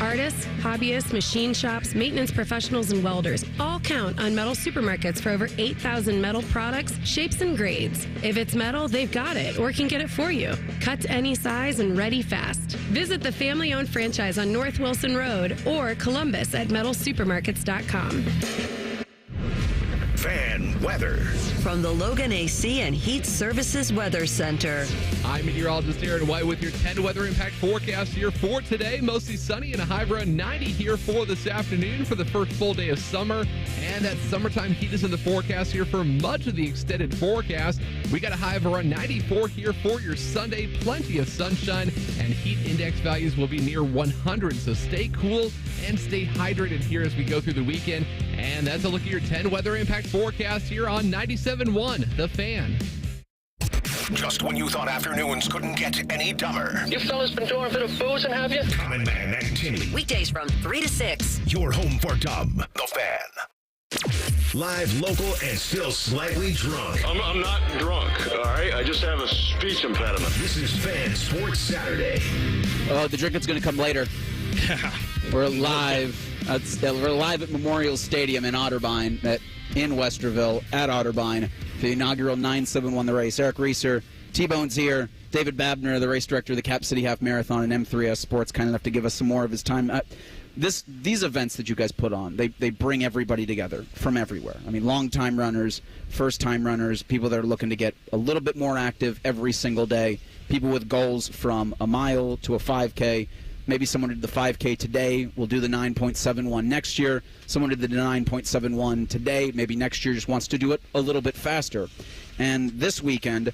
Artists, hobbyists, machine shops, maintenance professionals, and welders all count on Metal Supermarkets for over 8,000 metal products, shapes, and grades. If it's metal, they've got it or can get it for you. Cut to any size and ready fast. Visit the family-owned franchise on North Wilson Road or Columbus at metalsupermarkets.com. Fan weather. From the Logan AC and Heat Services Weather Center. I'm meteorologist Aaron White with your 10 weather impact forecast here for today. Mostly sunny and a high of around 90 here for this afternoon for the first full day of summer. And that summertime heat is in the forecast here for much of the extended forecast. We got a high of around 94 here for your Sunday. Plenty of sunshine and heat index values will be near 100. So stay cool and stay hydrated here as we go through the weekend. And that's a look at your 10 weather impact forecast here on 97.1 The Fan. Just when you thought afternoons couldn't get any dumber. You fellas been doing a bit of boozing, have you? Common Man and Timmy. Weekdays from 3 to 6. Your home for dumb. The Fan. Live, local, and still slightly drunk. I'm not drunk, all right? I just have a speech impediment. This is Fan Sports Saturday. Oh, the drinking's going to come later. We're live. We're live at Memorial Stadium in Otterbein, in Westerville, at Otterbein, for the inaugural 971 The Race. Eric Reiser, T-Bone's here. David Babner, the race director of the Cap City Half Marathon and M3S Sports, kind enough to give us some more of his time. These events that you guys put on, they bring everybody together from everywhere. I mean, long-time runners, first-time runners, people that are looking to get a little bit more active every single day, people with goals from a mile to a 5K. Maybe someone did the 5K today, will do the 9.71 next year. Someone did the 9.71 today, maybe next year just wants to do it a little bit faster. And this weekend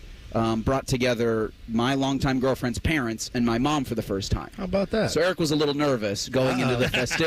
brought together my longtime girlfriend's parents and my mom for the first time. How about that? So Eric was a little nervous going into the festivities.